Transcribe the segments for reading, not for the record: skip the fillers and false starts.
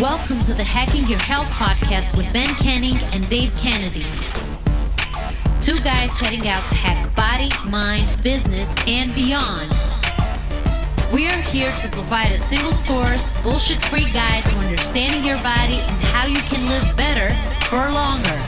Welcome to the Hacking Your Health podcast with Ben Canning and Dave Kennedy. Two guys heading out to hack body, mind, business, and beyond. We are here to provide a single source, bullshit-free guide to understanding your body and how you can live better for longer.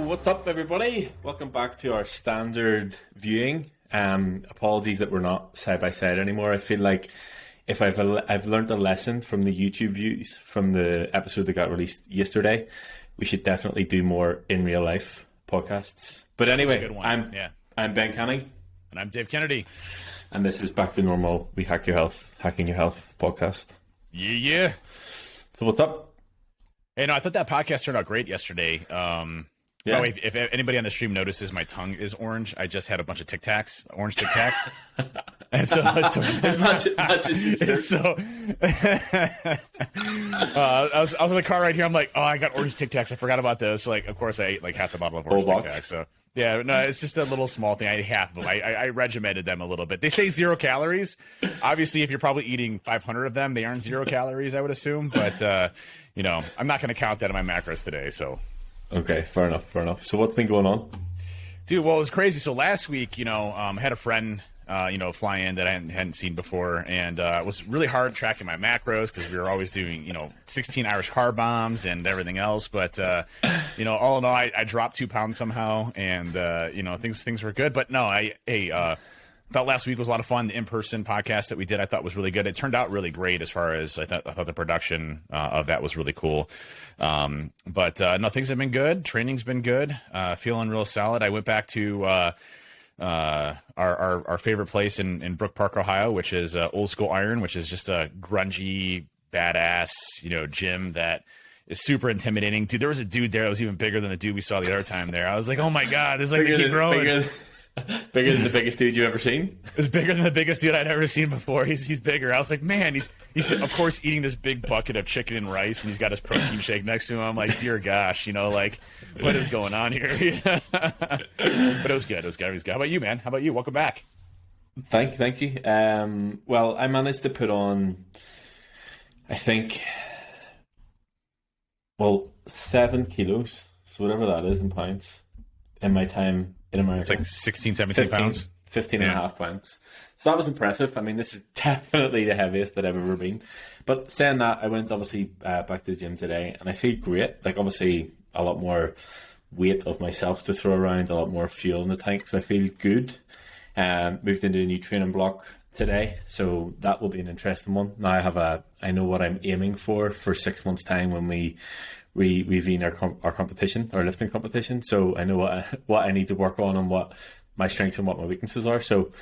What's up, everybody? Welcome back to our standard viewing. Apologies that we're not side by side anymore. I feel like if I've learned a lesson from the YouTube views from the episode that got released yesterday, we should definitely do more in real life podcasts. But anyway, I'm Ben Canning, and I'm Dave Kennedy, and this is Back to Normal. We Hacking Your Health podcast. Yeah. So what's up? Hey, no, I thought that podcast turned out great yesterday. Yeah. By the way, if anybody on the stream notices my tongue is orange, I just had a bunch of Tic Tacs, orange Tic Tacs. And so I was in the car right here. I'm like, oh, I got orange Tic Tacs. I forgot about those. Like, of course, I ate like half the bottle of orange Tic Tacs. So yeah, no, it's just a little small thing. I ate half of them. I regimented them a little bit. They say 0 calories. Obviously, if you're probably eating 500 of them, they aren't 0 calories, I would assume. But I'm not going to count that in my macros today. So. Okay, fair enough. So what's been going on? Dude, well, it was crazy. So last week, had a friend, fly in that I hadn't seen before, and it was really hard tracking my macros because we were always doing, 16 Irish car bombs and everything else. But, all in all, I dropped 2 pounds somehow, and, things were good. But no, thought last week was a lot of fun. The in-person podcast that we did, I thought was really good. It turned out really great as far as I thought the production of that was really cool. But things have been good. Training's been good. Feeling real solid. I went back to our favorite place in Brook Park, Ohio, which is Old School Iron, which is just a grungy, badass, gym that is super intimidating. Dude, there was a dude there that was even bigger than the dude we saw the other time there. I was like, oh my God, there's like they keep growing. Bigger than the biggest dude you've ever seen? It was bigger than the biggest dude I'd ever seen before. He's bigger. I was like, man, he's of course eating this big bucket of chicken and rice, and he's got his protein shake next to him. I'm like, dear gosh, like, what is going on here? But it was good. It was good. How about you, man? How about you? Welcome back. Thank you. Well, I managed to put on, I think, 7 kilos, so whatever that is in pounds, in my time in America. It's like 16, 17 pounds. 15 and a half pounds. So that was impressive. I mean, this is definitely the heaviest that I've ever been. But saying that, I went obviously back to the gym today, and I feel great. Like, obviously, a lot more weight of myself to throw around, a lot more fuel in the tank, so I feel good. Moved into a new training block today, so that will be an interesting one. Now I know what I'm aiming for 6 months' time when we reconvene our competition, our lifting competition. So I know what I need to work on and what my strengths and what my weaknesses are. So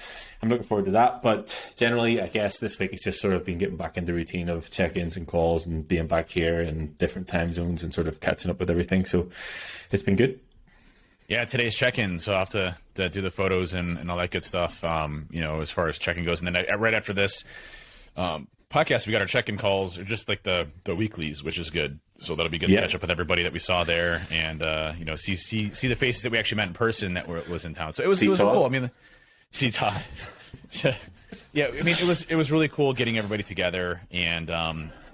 I'm looking forward to that. But generally, I guess this week it's just sort of been getting back into the routine of check-ins and calls and being back here in different time zones and sort of catching up with everything. So it's been good. Yeah, today's check-in, so I'll have to do the photos and all that good stuff, as far as check-in goes. And then right after this podcast, we got our check-in calls, or just like the weeklies, which is good. So that'll be good to catch up with everybody that we saw there, and see the faces that we actually met in person that was in town. So it was cool. I mean, see Todd. Yeah, I mean, it was really cool getting everybody together and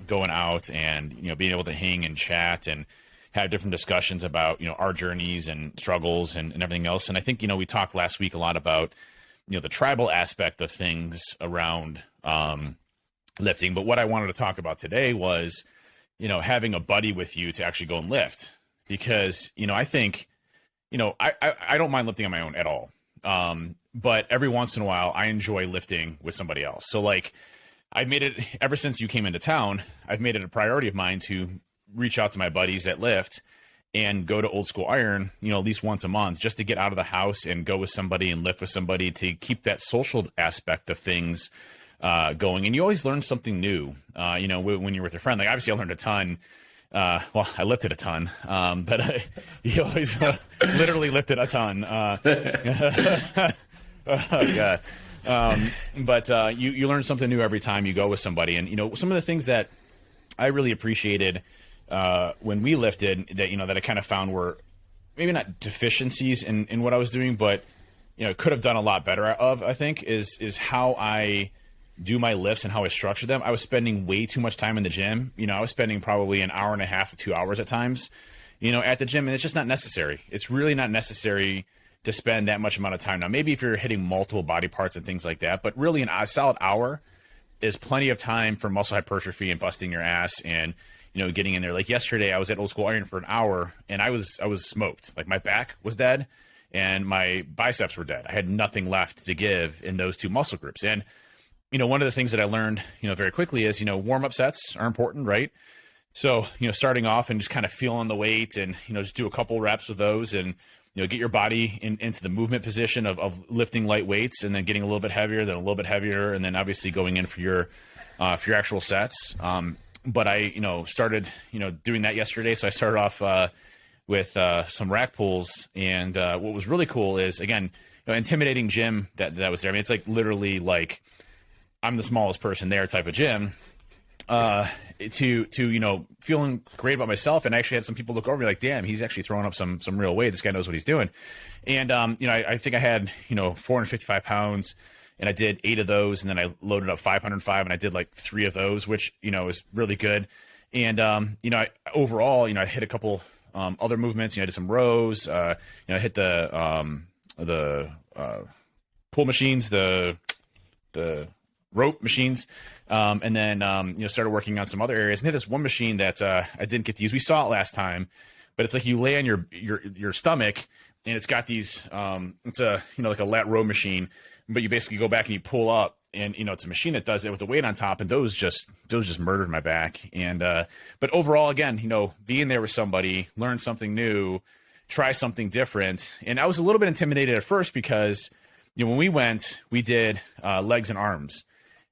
going out and being able to hang and chat and have different discussions about our journeys and struggles and everything else. And I think we talked last week a lot about the tribal aspect of things around lifting. But what I wanted to talk about today was having a buddy with you to actually go and lift, because I think I don't mind lifting on my own at all. But every once in a while I enjoy lifting with somebody else. So like I've made it ever since you came into town, I've made it a priority of mine to reach out to my buddies that lift and go to Old School Iron, at least once a month, just to get out of the house and go with somebody and lift with somebody, to keep that social aspect of things going. And you always learn something new, when you're with your friend. Like, obviously I learned a ton. I lifted a ton, but you always literally lifted a ton. Oh, God. But you learn something new every time you go with somebody. And, some of the things that I really appreciated when we lifted that I kind of found were maybe not deficiencies in what I was doing, but, could have done a lot better of, I think, is how I do my lifts and how I structure them. I was spending way too much time in the gym. I was spending probably an hour and a half to 2 hours at times, at the gym, and it's just not necessary. It's really not necessary to spend that much amount of time. Now, maybe if you're hitting multiple body parts and things like that, but really a solid hour is plenty of time for muscle hypertrophy and busting your ass and, getting in there. Like yesterday, I was at Old School Iron for an hour and I was smoked. Like my back was dead and my biceps were dead. I had nothing left to give in those two muscle groups. And, one of the things that I learned, very quickly is, warm-up sets are important, right? So, starting off and just kind of feeling the weight and, just do a couple reps with those and, get your body into the movement position of lifting light weights and then getting a little bit heavier, then a little bit heavier, and then obviously going in for your actual sets. But I, started, doing that yesterday. So I started off with some rack pulls. And what was really cool is, again, intimidating gym that was there. I mean, it's like literally like I'm the smallest person there type of gym. To feeling great about myself, and I actually had some people look over me like, damn, he's actually throwing up some real weight. This guy knows what he's doing. And I think I had 455 pounds, and I did 8 of those, and then I loaded up 505, and I did like 3 of those, which is really good. And overall, I hit a couple other movements. I did some rows. I hit the pull machines, the rope machines. And then, started working on some other areas and hit this one machine that, I didn't get to use. We saw it last time, but it's like you lay on your stomach and it's got these, it's a, like a lat row machine, but you basically go back and you pull up and, it's a machine that does it with the weight on top. And those just murdered my back. And, but overall, again, being there with somebody, learn something new, try something different. And I was a little bit intimidated at first because, when we went, we did, legs and arms.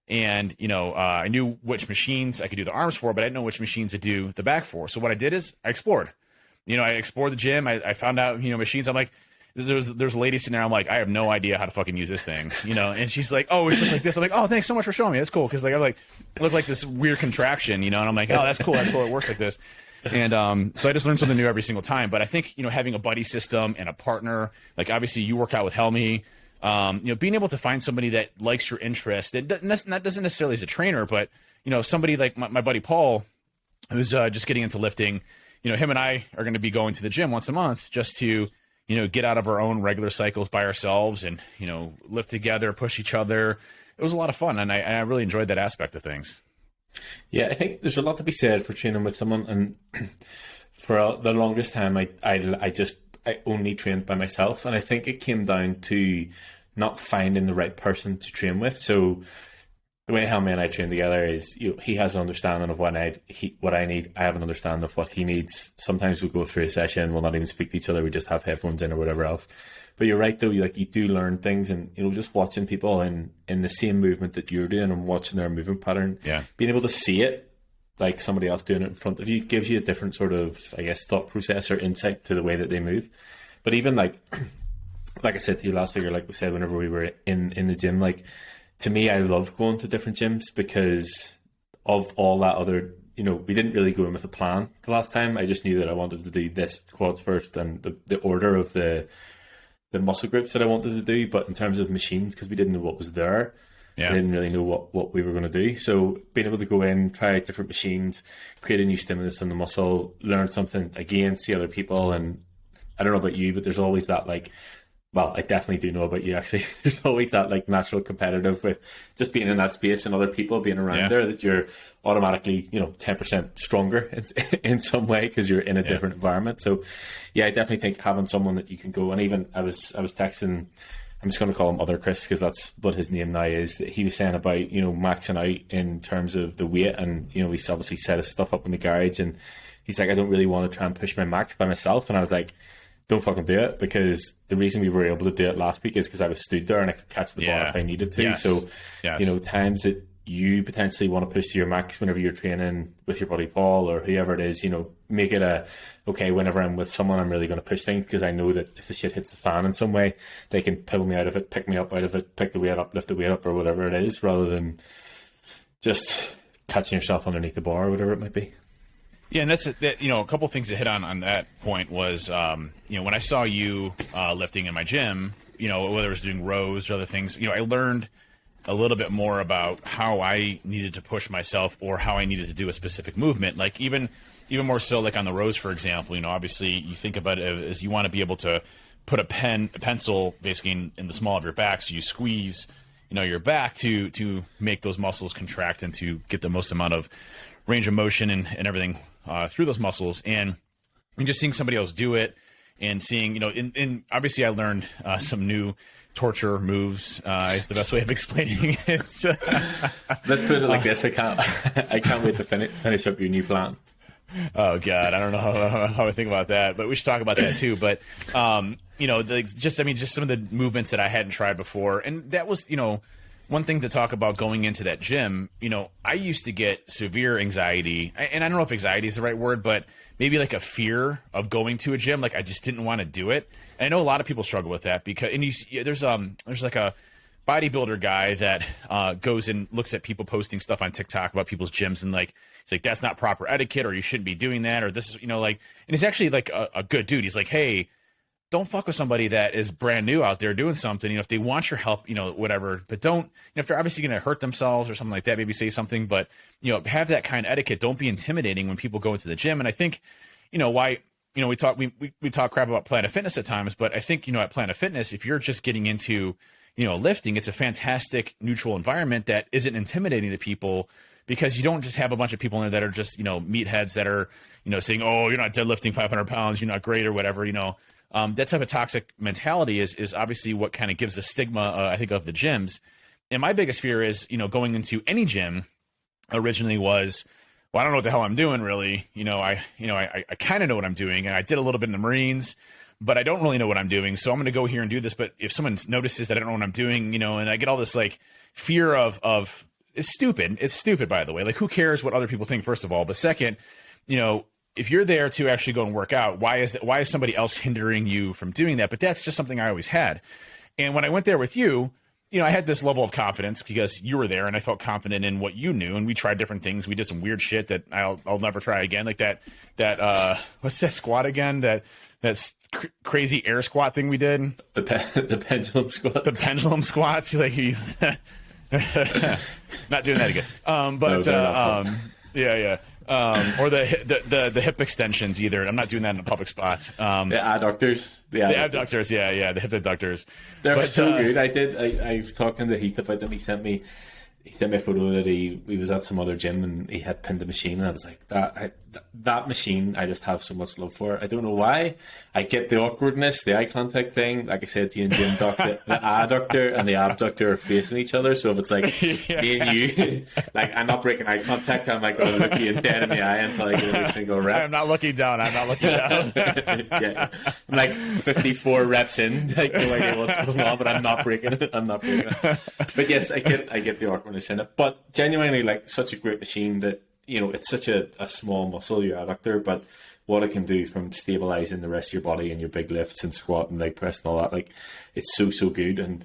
And, I knew which machines I could do the arms for, but I didn't know which machines to do the back for. So what I did is I explored. I explored the gym. I found out, machines. I'm like, there's a lady sitting there. I'm like, I have no idea how to fucking use this thing, and she's like, oh, it's just like this. I'm like, oh, thanks so much for showing me. That's cool. Cause like, I'm like, it looked like this weird contraction, and I'm like, oh, that's cool. That's cool. It works like this. And so I just learned something new every single time. But I think, having a buddy system and a partner, like obviously you work out with Helmy, being able to find somebody that likes your interest, that doesn't necessarily as a trainer, but, somebody like my buddy Paul, who's just getting into lifting, him and I are going to be going to the gym once a month just to, get out of our own regular cycles by ourselves and, lift together, push each other. It was a lot of fun. And I really enjoyed that aspect of things. Yeah, I think there's a lot to be said for training with someone. And for the longest time, I only trained by myself, and I think it came down to not finding the right person to train with. So the way Helmy and I train together is, he has an understanding of what I need. I have an understanding of what he needs. Sometimes we go through a session, we'll not even speak to each other. We just have headphones in or whatever else. But you're right though. You do learn things, and just watching people in the same movement that you're doing and watching their movement pattern, being able to see it like somebody else doing it in front of you gives you a different sort of, I guess, thought process or insight to the way that they move. But even like I said to you last week, or like we said whenever we were in the gym, like to me, I love going to different gyms because of all that other, we didn't really go in with a plan the last time. I just knew that I wanted to do this quads first and the order of the muscle groups that I wanted to do. But in terms of machines, because we didn't know what was there, I didn't really know what we were going to do. So being able to go in, try out different machines, create a new stimulus in the muscle, learn something again, see other people. And I don't know about you, but there's always that well, I definitely do know about you actually. There's always that natural competitive with just being in that space and other people being around there, that you're automatically, 10% stronger in some way because you're in a different environment. So yeah, I definitely think having someone that you can go, and even I was texting, I'm just going to call him Other Chris because that's what his name now is, that he was saying about, maxing out in terms of the weight, and, he's obviously set his stuff up in the garage, and he's like, I don't really want to try and push my max by myself. And I was like, don't fucking do it, because the reason we were able to do it last week is because I was stood there and I could catch the ball if I needed to. So, times that you potentially want to push to your max whenever you're training with your buddy Paul or whoever it is, make it okay, whenever I'm with someone, I'm really going to push things because I know that if the shit hits the fan in some way, they can pull me out of it, pick me up out of it, pick the weight up, lift the weight up or whatever it is, rather than just catching yourself underneath the bar or whatever it might be. Yeah, and that's a couple of things to hit on that point was, when I saw you lifting in my gym, whether it was doing rows or other things, I learned a little bit more about how I needed to push myself or how I needed to do a specific movement. Like even more so, like on the rows, for example, obviously you think about it as you want to be able to put a pencil basically in the small of your back, so you squeeze, your back to make those muscles contract and to get the most amount of range of motion and everything through those muscles. And just seeing somebody else do it and seeing, obviously I learned some new torture moves is the best way of explaining it. Let's put it like this. I can't wait to finish up your new plan. Oh God, I don't know how I think about that, but we should talk about that too. But just some of the movements that I hadn't tried before, and that was one thing to talk about going into that gym. I used to get severe anxiety, and I don't know if anxiety is the right word, but maybe like a fear of going to a gym. Like I just didn't want to do it. And I know a lot of people struggle with that because, there's like a bodybuilder guy that goes and looks at people posting stuff on TikTok about people's gyms, and like it's like that's not proper etiquette, or you shouldn't be doing that, or this is and he's actually like a good dude. He's like, hey, don't fuck with somebody that is brand new out there doing something. If they want your help, whatever, but don't, if they're obviously going to hurt themselves or something like that, maybe say something, but, have that kind of etiquette. Don't be intimidating when people go into the gym. And I think, why, we talk crap about Planet Fitness at times, but I think, at Planet Fitness, if you're just getting into, lifting, it's a fantastic neutral environment that isn't intimidating to people, because you don't just have a bunch of people in there that are just, meatheads that are, saying, oh, you're not deadlifting 500 pounds, you're not great or whatever, that type of toxic mentality is obviously what kind of gives the stigma, I think, of the gyms. And my biggest fear is, going into any gym originally was, well, I don't know what the hell I'm doing really. I kind of know what I'm doing, and I did a little bit in the Marines, but I don't really know what I'm doing. So I'm going to go here and do this. But if someone notices that I don't know what I'm doing, and I get all this like fear of it's stupid. It's stupid, by the way. Like, who cares what other people think, first of all? But second, if you're there to actually go and work out, why is somebody else hindering you from doing that? But that's just something I always had. And when I went there with you, I had this level of confidence because you were there, and I felt confident in what you knew. And we tried different things. We did some weird shit that I'll never try again. Like that what's that squat again? That's crazy air squat thing we did. The pendulum squat. The pendulum squats. Like not doing that again. Yeah. Or the hip extensions either. I'm not doing that in a public spot. The adductors. The abductors, yeah, the hip adductors. They're so good. I was talking to Heath about them. He sent me a photo that he was at some other gym and he had pinned the machine, and I was like, that machine, I just have so much love for it. I don't know why. I get the awkwardness, the eye contact thing. Like I said to you in gym, the adductor and the abductor are facing each other. So if it's like me and you, like I'm not breaking eye contact, I'm like going to look you dead in the eye until I get every single rep. I'm not looking down. Yeah. I'm like 54 reps in, like no idea what's going on, but I'm not breaking it. But yes, I get the awkwardness in it. But genuinely, like, such a great machine that, it's such a small muscle, your adductor, but what it can do from stabilizing the rest of your body and your big lifts and squat and leg press and all that, like, it's so good. And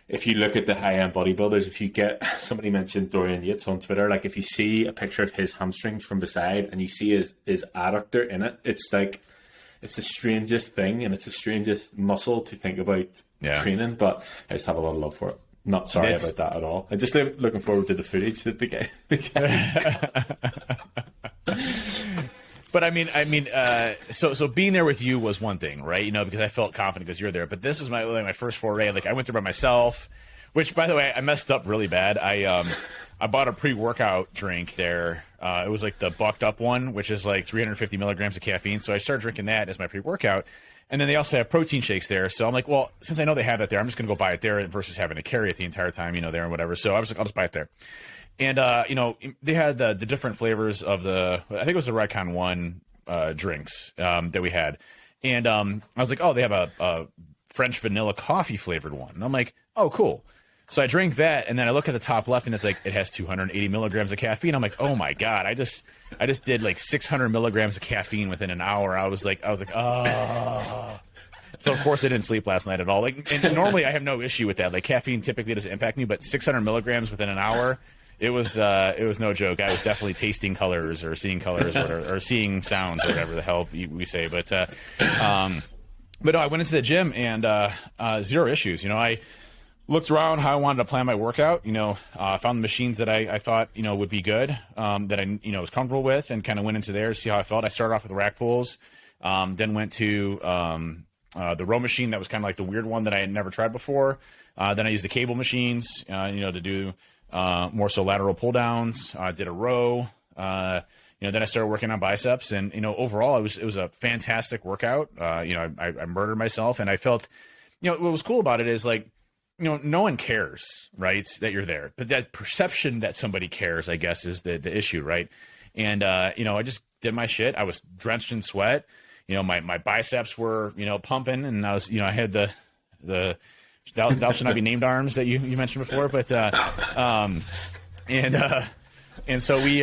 if you look at the high-end bodybuilders, if you get, somebody mentioned Dorian Yates on Twitter, like, if you see a picture of his hamstrings from beside and you see his adductor in it, it's like, it's the strangest thing, and it's the strangest muscle to think about training, but I just have a lot of love for it. Not sorry about that at all. I'm just looking forward to the footage that the guy. But I mean, so being there with you was one thing, right? Because I felt confident because you're there. But this is my first foray. Like, I went there by myself, which, by the way, I messed up really bad. I bought a pre-workout drink there. It was like the bucked up one, which is like 350 milligrams of caffeine. So I started drinking that as my pre-workout. And then they also have protein shakes there. So I'm like, well, since I know they have that there, I'm just going to go buy it there versus having to carry it the entire time, there and whatever. So I was like, I'll just buy it there. And, they had the different flavors of I think it was the Redcon 1 drinks that we had. And I was like, oh, they have a French vanilla coffee flavored one. And I'm like, oh, cool. So I drink that, and then I look at the top left, and it's like it has 280 milligrams of caffeine. I'm like, oh my god, I just did like 600 milligrams of caffeine within an hour. I was like, oh. So of course I didn't sleep last night at all. Like, and normally I have no issue with that. Like, caffeine typically doesn't impact me, but 600 milligrams within an hour, it was no joke. I was definitely tasting colors or seeing colors or seeing sounds or whatever the hell we say. But no, I went into the gym and zero issues. I looked around how I wanted to plan my workout. Found the machines that I thought would be good, that I was comfortable with, and kind of went into there to see how I felt. I started off with rack pulls, then went to the row machine that was kind of like the weird one that I had never tried before. Then I used the cable machines, to do more so lateral pull downs. Did a row. Then I started working on biceps, and overall it was a fantastic workout. I murdered myself, and I felt, what was cool about it is like, no one cares, right, that you're there, but that perception that somebody cares, I guess, is the issue, right? And I just did my shit. I was drenched in sweat. My biceps were pumping, and I was I had the thou should not be named arms that you mentioned before, but and so we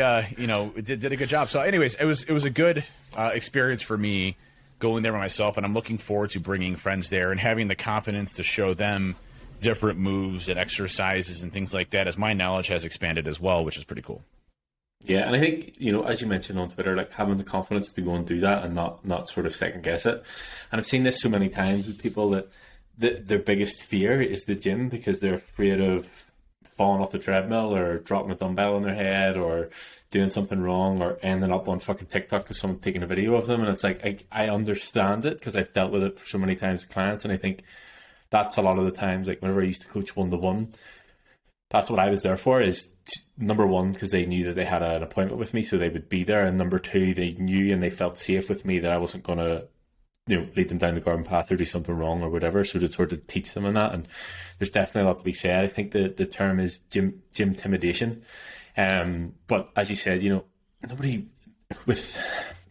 did a good job. So anyways, it was a good experience for me going there by myself, and I'm looking forward to bringing friends there and having the confidence to show them different moves and exercises and things like that, as my knowledge has expanded as well, which is pretty cool. Yeah, and I think, as you mentioned on Twitter, like having the confidence to go and do that and not sort of second guess it. And I've seen this so many times with people that their biggest fear is the gym because they're afraid of falling off the treadmill or dropping a dumbbell on their head or doing something wrong or ending up on fucking TikTok because someone's taking a video of them. And it's like, I understand it because I've dealt with it so many times with clients. And I think that's a lot of the times, like whenever I used to coach 1-to-1, that's what I was there for, is number one, because they knew that they had an appointment with me, so they would be there. And number two, they knew and they felt safe with me that I wasn't going to, lead them down the garden path or do something wrong or whatever. So to sort of teach them in that. And there's definitely a lot to be said. I think the term is gym intimidation. But as you said, nobody with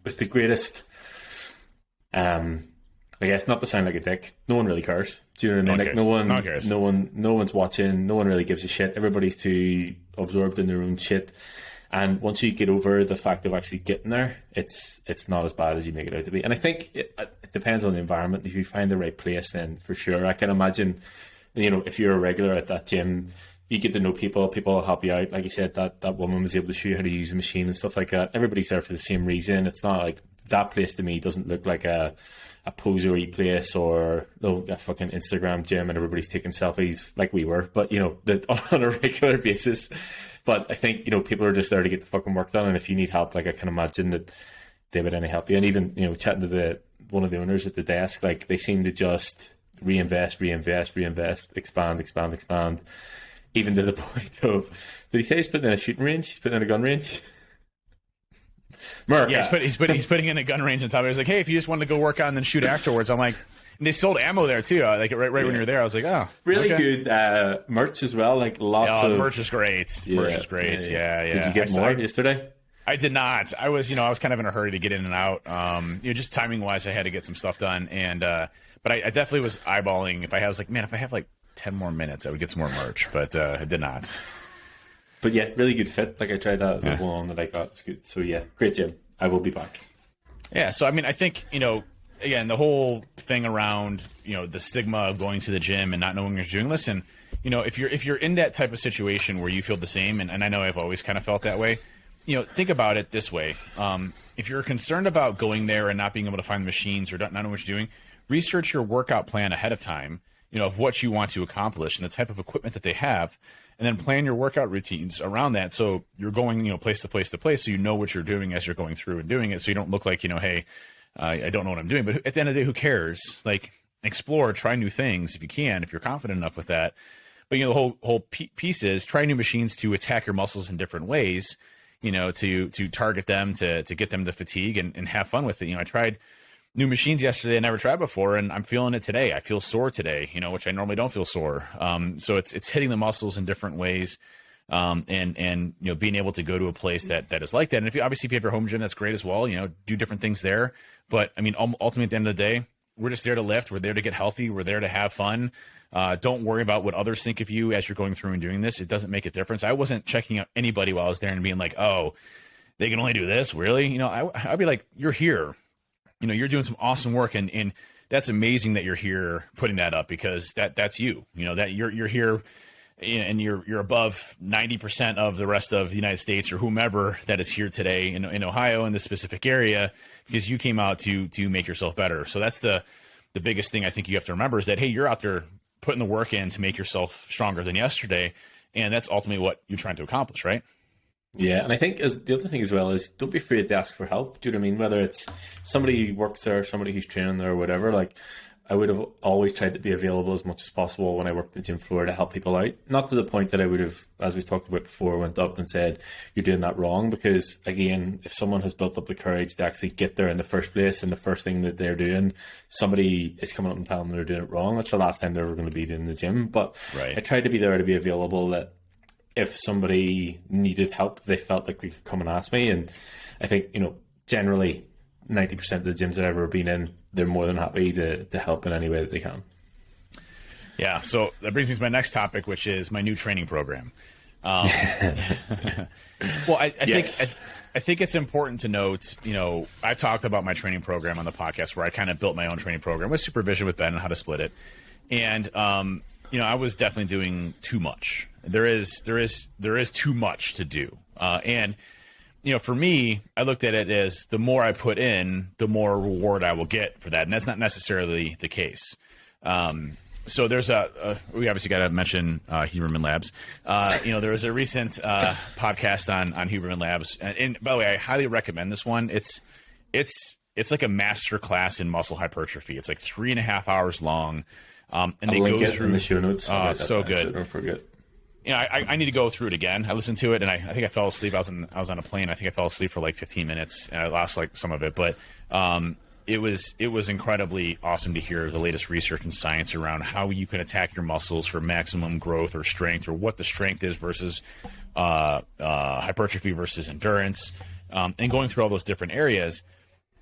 the greatest, I guess, not to sound like a dick, no one really cares. Do you know what I mean? Like cares. no one's watching. No one really gives a shit. Everybody's too absorbed in their own shit. And once you get over the fact of actually getting there, it's not as bad as you make it out to be. And I think it depends on the environment. If you find the right place, then for sure, I can imagine, if you're a regular at that gym, you get to know people will help you out. Like you said, that woman was able to show you how to use the machine and stuff like that. Everybody's there for the same reason. It's not like that place to me doesn't look like a posery place or a fucking Instagram gym and everybody's taking selfies like we were, but on a regular basis. But I think people are just there to get the fucking work done, and if you need help, like I can imagine that they would any help you. And even chatting to one of the owners at the desk, like they seem to just reinvest, expand, even to the point of, did he say he's putting in a shooting range? He's putting in a gun range? Yeah, he's putting in a gun range on top. He was like, hey, if you just wanted to go work on and then shoot afterwards. I'm like, and they sold ammo there too. Like right when you were there, I was like, oh, really okay. Good merch as well. Like lots of merch is great. Yeah, merch is great. Yeah. Did you get more yesterday? I did not. I was kind of in a hurry to get in and out. Just timing wise, I had to get some stuff done. And but I definitely was eyeballing. If I have like 10 more minutes, I would get some more merch. But I did not. But yeah, really good fit. Like I tried that the one that I got. It's good. So yeah, great gym. I will be back. Yeah. So I mean, I think again, the whole thing around the stigma of going to the gym and not knowing you're doing this, and if you're in that type of situation where you feel the same, and I know I've always kind of felt that way. Think about it this way: if you're concerned about going there and not being able to find the machines or not knowing what you're doing, research your workout plan ahead of time. Of what you want to accomplish and the type of equipment that they have. And then plan your workout routines around that. So you're going, place to place to place. So you know what you're doing as you're going through and doing it. So you don't look like, hey, I don't know what I'm doing. But at the end of the day, who cares? Like, explore, try new things if you can, if you're confident enough with that. But, the whole piece is try new machines to attack your muscles in different ways, to target them, to get them to fatigue and have fun with it. I tried new machines yesterday I never tried before, and I'm feeling it today. I feel sore today, which I normally don't feel sore. So it's hitting the muscles in different ways, and being able to go to a place that is like that. And if you have your home gym, that's great as well. Do different things there. But I mean, ultimately at the end of the day, we're just there to lift. We're there to get healthy. We're there to have fun. Don't worry about what others think of you as you're going through and doing this. It doesn't make a difference. I wasn't checking out anybody while I was there and being like, oh, they can only do this, really? You know, I'd be like, you're here. You know, you're doing some awesome work, and that's amazing that you're here putting that up, because that's you. You know, that you're here, and you're above 90% of the rest of the United States or whomever that is here today in Ohio, in this specific area, because you came out to make yourself better. So that's the biggest thing I think you have to remember, is that, hey, you're out there putting the work in to make yourself stronger than yesterday, and that's ultimately what you're trying to accomplish, right? Yeah, and I think the other thing as well is, don't be afraid to ask for help. Do you know what I mean? Whether it's somebody who works there, somebody who's training there, or whatever. Like, I would have always tried to be available as much as possible when I worked the gym floor to help people out. Not to the point that I would have, as we talked about before, went up and said, you're doing that wrong. Because, again, if someone has built up the courage to actually get there in the first place, and the first thing that they're doing, somebody is coming up and telling them they're doing it wrong, that's the last time they're ever going to be in the gym. But I tried to be there to be available, that if somebody needed help, they felt like they could come and ask me. And I think, you know, generally 90% of the gyms that I've ever been in, they're more than happy to help in any way that they can. Yeah. So that brings me to my next topic, which is my new training program. Well, I think it's important to note, you know, I talked about my training program on the podcast, where I kind of built my own training program with supervision with Ben on how to split it. And, you know, I was definitely doing too much. There is too much to do. And, you know, for me, I looked at it as, the more I put in, the more reward I will get for that. And that's not necessarily the case. So there's we obviously got to mention Huberman Labs. You know, there was a recent podcast on Huberman Labs. And by the way, I highly recommend this one. It's like a master class in muscle hypertrophy. It's like 3.5 hours long. And I'll they link go it through in the show notes. So good. So don't forget. You know, I need to go through it again. I listened to it, and I think I fell asleep. I was on a plane. I think I fell asleep for like 15 minutes, and I lost like some of it. But it was incredibly awesome to hear the latest research and science around how you can attack your muscles for maximum growth or strength, or what the strength is versus hypertrophy versus endurance, and going through all those different areas.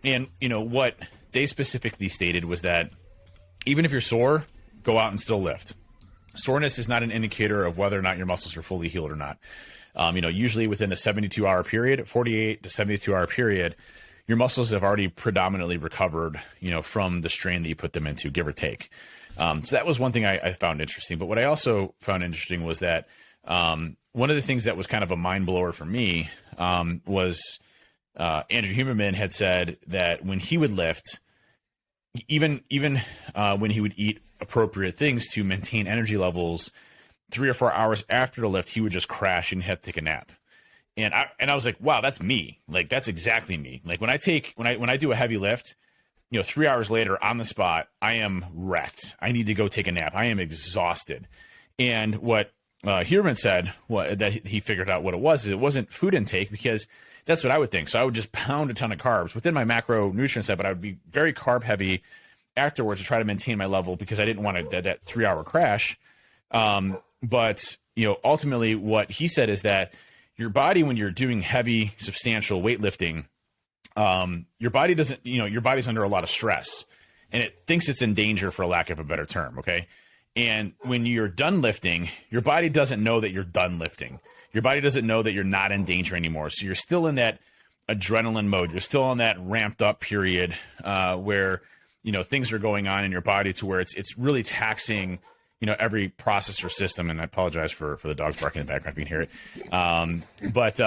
And, you know, what they specifically stated was that even if you're sore, go out and still lift. Soreness is not an indicator of whether or not your muscles are fully healed or not. You know, usually within a 72-hour period, 48 to 72-hour period, your muscles have already predominantly recovered, you know, from the strain that you put them into, give or take. So that was one thing I found interesting. But what I also found interesting was that one of the things that was kind of a mind blower for me was Andrew Huberman had said that when he would lift, even when he would eat appropriate things to maintain energy levels, 3 or 4 hours after the lift, he would just crash and have to take a nap. And I was like, wow, that's me. Like, that's exactly me. Like, when I do a heavy lift, you know, 3 hours later on the spot, I am wrecked. I need to go take a nap. I am exhausted. And what Huberman said, that he figured out what it was, is it wasn't food intake, because that's what I would think. So I would just pound a ton of carbs within my macronutrient set, but I would be very carb heavy afterwards to try to maintain my level, because I didn't want that 3 hour crash. But, you know, ultimately what he said is that your body, when you're doing heavy, substantial weightlifting, your body doesn't, you know, your body's under a lot of stress, and it thinks it's in danger, for lack of a better term. Okay. And when you're done lifting, your body doesn't know that you're done lifting. Your body doesn't know that you're not in danger anymore. So you're still in that adrenaline mode. You're still on that ramped up period where, you know, things are going on in your body to where it's really taxing, you know, every process or system. And I apologize for the dogs barking in the background if you can hear it. But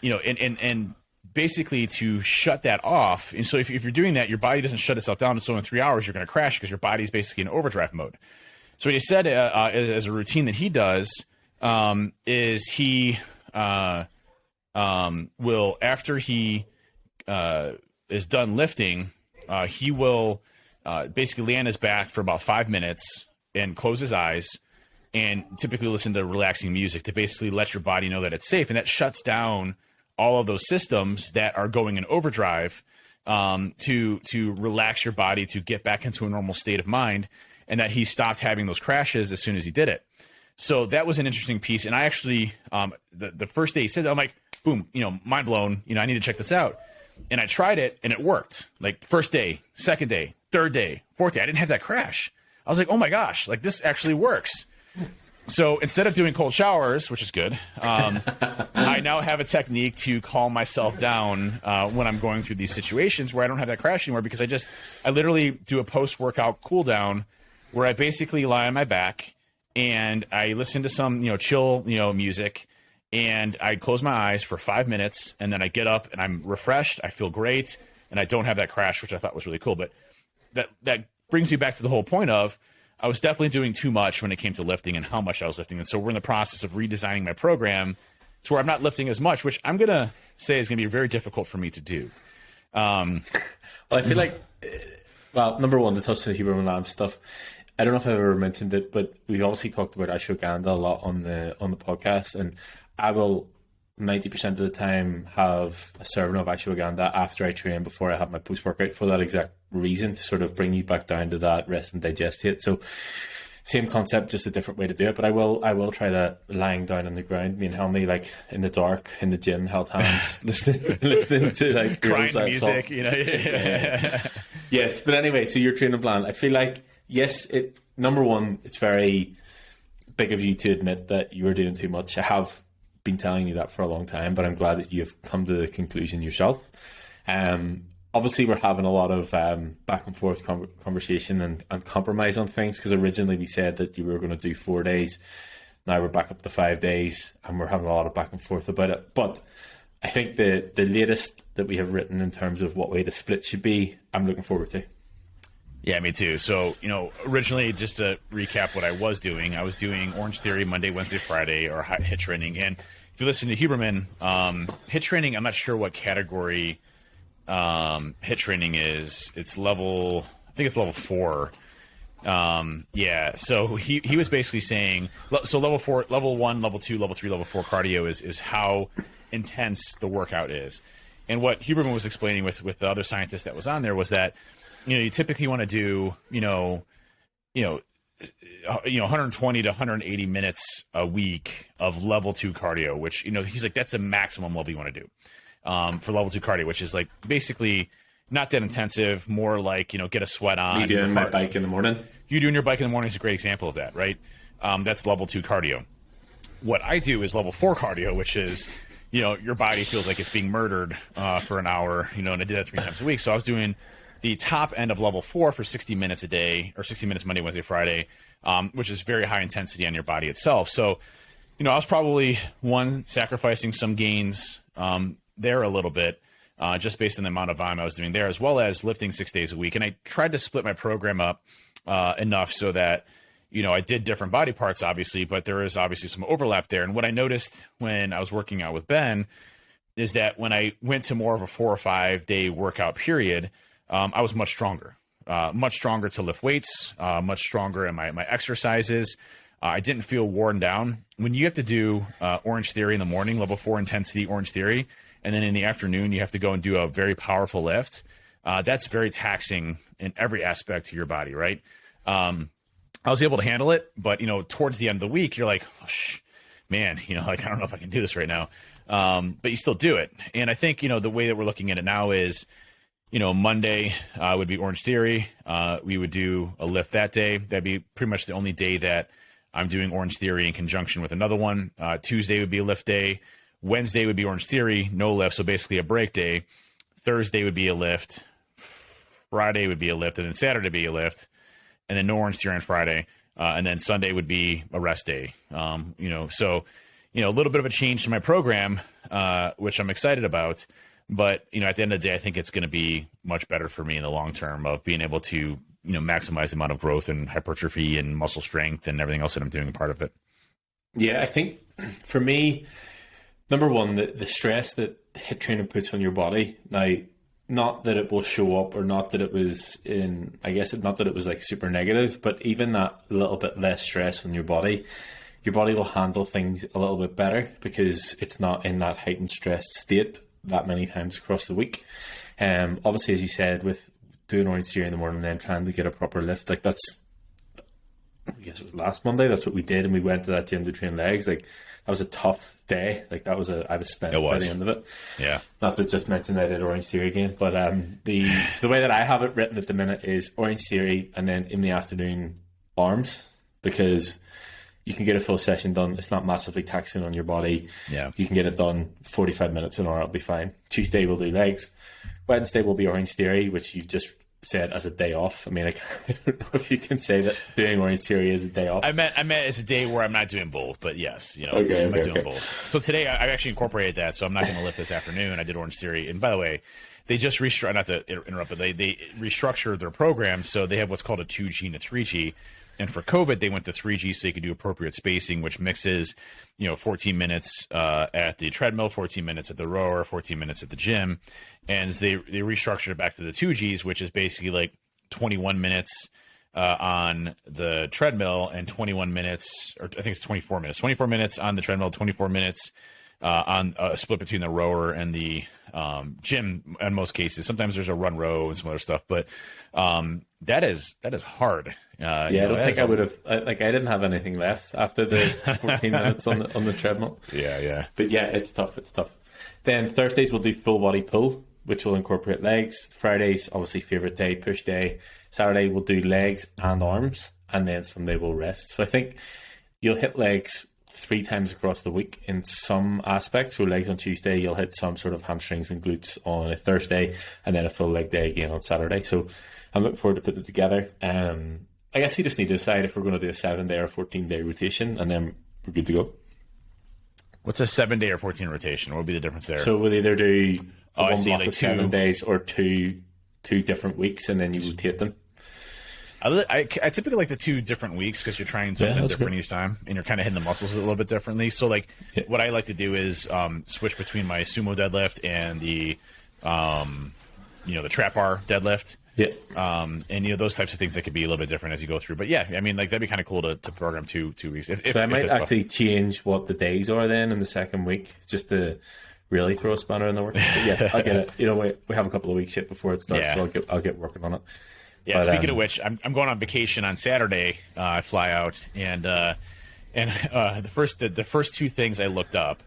you know, and basically to shut that off. And so if you're doing that, your body doesn't shut itself down. And so in 3 hours, you're going to crash, because your body's basically in overdrive mode. So what he said as a routine that he does is he will, after he is done lifting, he will basically lay on his back for about 5 minutes and close his eyes, and typically listen to relaxing music to basically let your body know that it's safe. And that shuts down all of those systems that are going in overdrive, to relax your body, to get back into a normal state of mind, and that he stopped having those crashes as soon as he did it. So that was an interesting piece. And I actually, the first day he said that, I'm like, boom, you know, mind blown, you know, I need to check this out. And I tried it and it worked. Like first day, second day, third day, fourth day, I didn't have that crash. I was like, oh my gosh, like this actually works. So instead of doing cold showers, which is good, I now have a technique to calm myself down when I'm going through these situations where I don't have that crash anymore, because I literally do a post-workout cool down where I basically lie on my back and I listen to some, chill, music, and I close my eyes for 5 minutes, and then I get up and I'm refreshed. I feel great, and I don't have that crash, which I thought was really cool. But that brings me back to the whole point of, I was definitely doing too much when it came to lifting and how much I was lifting. And so we're in the process of redesigning my program to where I'm not lifting as much, which I'm going to say is going to be very difficult for me to do. Well, I feel like, number one, to touch on the Huberman Lab stuff, I don't know if I've ever mentioned it, but we've obviously talked about ashwagandha a lot on the podcast, and I will 90% of the time have a serving of ashwagandha after I train before I have my post-workout, for that exact reason, to sort of bring you back down to that rest and digest state. So same concept, just a different way to do it. But I will try that lying down on the ground, me and Helmy, like in the dark in the gym, held hands, listening to like crying music, Yeah. Yes, but anyway, so your training plan, I feel like, yes, number one, it's very big of you to admit that you were doing too much. I have been telling you that for a long time, but I'm glad that you've come to the conclusion yourself. Obviously, we're having a lot of back and forth conversation and compromise on things, because originally we said that you were going to do 4 days. Now we're back up to 5 days, and we're having a lot of back and forth about it. But I think the latest that we have written in terms of what way the split should be, I'm looking forward to. Yeah, me too. So, originally, just to recap what I was doing Orange Theory Monday, Wednesday, Friday, or HIIT training. And if you listen to Huberman, HIIT training, I'm not sure what category HIIT training is. I think it's level 4. Yeah, so he was basically saying, so level 4, level 1, level 2, level 3, level 4 cardio is how intense the workout is. And what Huberman was explaining with the other scientist that was on there was that, you typically want to do, 120 to 180 minutes a week of level 2 cardio, which, he's like, that's the maximum level you want to do for level 2 cardio, which is like basically not that intensive, more like, get a sweat on. You doing my bike in the morning? You doing your bike in the morning is a great example of that, right? That's level 2 cardio. What I do is level 4 cardio, which is, your body feels like it's being murdered for an hour, and I did that 3 times a week. So I was doing the top end of level 4 for 60 minutes a day, or 60 minutes Monday, Wednesday, Friday, which is very high intensity on your body itself. So, I was probably sacrificing some gains there a little bit, just based on the amount of volume I was doing there, as well as lifting 6 days a week. And I tried to split my program up enough so that, I did different body parts, obviously, but there is obviously some overlap there. And what I noticed when I was working out with Ben is that when I went to more of a 4 or 5 day workout period, I was much stronger to lift weights, much stronger in my exercises. I didn't feel worn down. When you have to do Orange Theory in the morning, level 4 intensity Orange Theory, and then in the afternoon, you have to go and do a very powerful lift, that's very taxing in every aspect to your body, right? I was able to handle it, but, towards the end of the week, you're like, oh, man, like, I don't know if I can do this right now. But you still do it. And I think, the way that we're looking at it now is, Monday would be Orange Theory. We would do a lift that day. That'd be pretty much the only day that I'm doing Orange Theory in conjunction with another one. Tuesday would be a lift day. Wednesday would be Orange Theory, no lift, so basically a break day. Thursday would be a lift. Friday would be a lift, and then Saturday would be a lift, and then no Orange Theory on Friday. And then Sunday would be a rest day. So, a little bit of a change to my program, which I'm excited about. But, at the end of the day, I think it's going to be much better for me in the long term of being able to, maximize the amount of growth and hypertrophy and muscle strength and everything else that I'm doing a part of it. Yeah, I think for me, number one, the stress that HIIT training puts on your body. Now, not that it will show up, or not that it was not that it was like super negative, but even that little bit less stress on your body will handle things a little bit better because it's not in that heightened stress state that many times across the week. Obviously, as you said, with doing Orange Theory in the morning and then trying to get a proper lift, like I guess it was last Monday, that's what we did, and we went to that gym to train legs. Like, that was a tough day. Like that was I was spent by the end of it. Yeah. Not to just mention that I did Orange Theory again, but the way that I have it written at the minute is Orange Theory and then in the afternoon arms, because you can get a full session done. It's not massively taxing on your body. Yeah. You can get it done 45 minutes an hour, it'll be fine. Tuesday we'll do legs. Wednesday will be Orange Theory, which you've just said as a day off. I mean, I don't know if you can say that doing Orange Theory is a day off. I meant it's a day where I'm not doing both, but yes, I'm not doing both. So today I actually incorporated that, so I'm not going to lift this afternoon. I did Orange Theory, and by the way, they just restructured, not to interrupt, but they restructured their program, so they have what's called a 2G and a 3G. And for COVID, they went to 3G so they could do appropriate spacing, which mixes, 14 minutes at the treadmill, 14 minutes at the rower, 14 minutes at the gym. And they restructured it back to the 2Gs, which is basically like 21 minutes on the treadmill and 21 minutes, or I think it's 24 minutes. 24 minutes on the treadmill, 24 minutes on a split between the rower and the gym in most cases. Sometimes there's a run row and some other stuff, but that is hard. I don't think I would have. I didn't have anything left after the 14 minutes on the treadmill. Yeah. But yeah, it's tough. Then Thursdays we'll do full body pull, which will incorporate legs. Fridays, obviously favorite day, push day. Saturday we'll do legs and arms, and then Sunday we'll rest. So I think you'll hit legs 3 times across the week in some aspects. So legs on Tuesday, you'll hit some sort of hamstrings and glutes on a Thursday, and then a full leg day again on Saturday. So I'm looking forward to putting it together. I guess we just need to decide if we're going to do a 7-day or 14-day rotation, and then we're good to go. What's a 7-day or 14 rotation? What would be the difference there? So we'll either do one block like of 7 days or two different weeks, and then you rotate them. I typically like the 2 different weeks because you're trying something different each time, and you're kind of hitting the muscles a little bit differently. So what I like to do is switch between my sumo deadlift and the the trap bar deadlift. Yeah. And those types of things that could be a little bit different as you go through. But yeah, I mean, like that'd be kind of cool to program 2 weeks. So I might actually change what the days are then in the second week, just to really throw a spanner in the works. But yeah, I'll get it. We have a couple of weeks yet before it starts, so I'll get working on it. Yeah. But, speaking of which, I'm going on vacation on Saturday. I fly out, and the first 2 things I looked up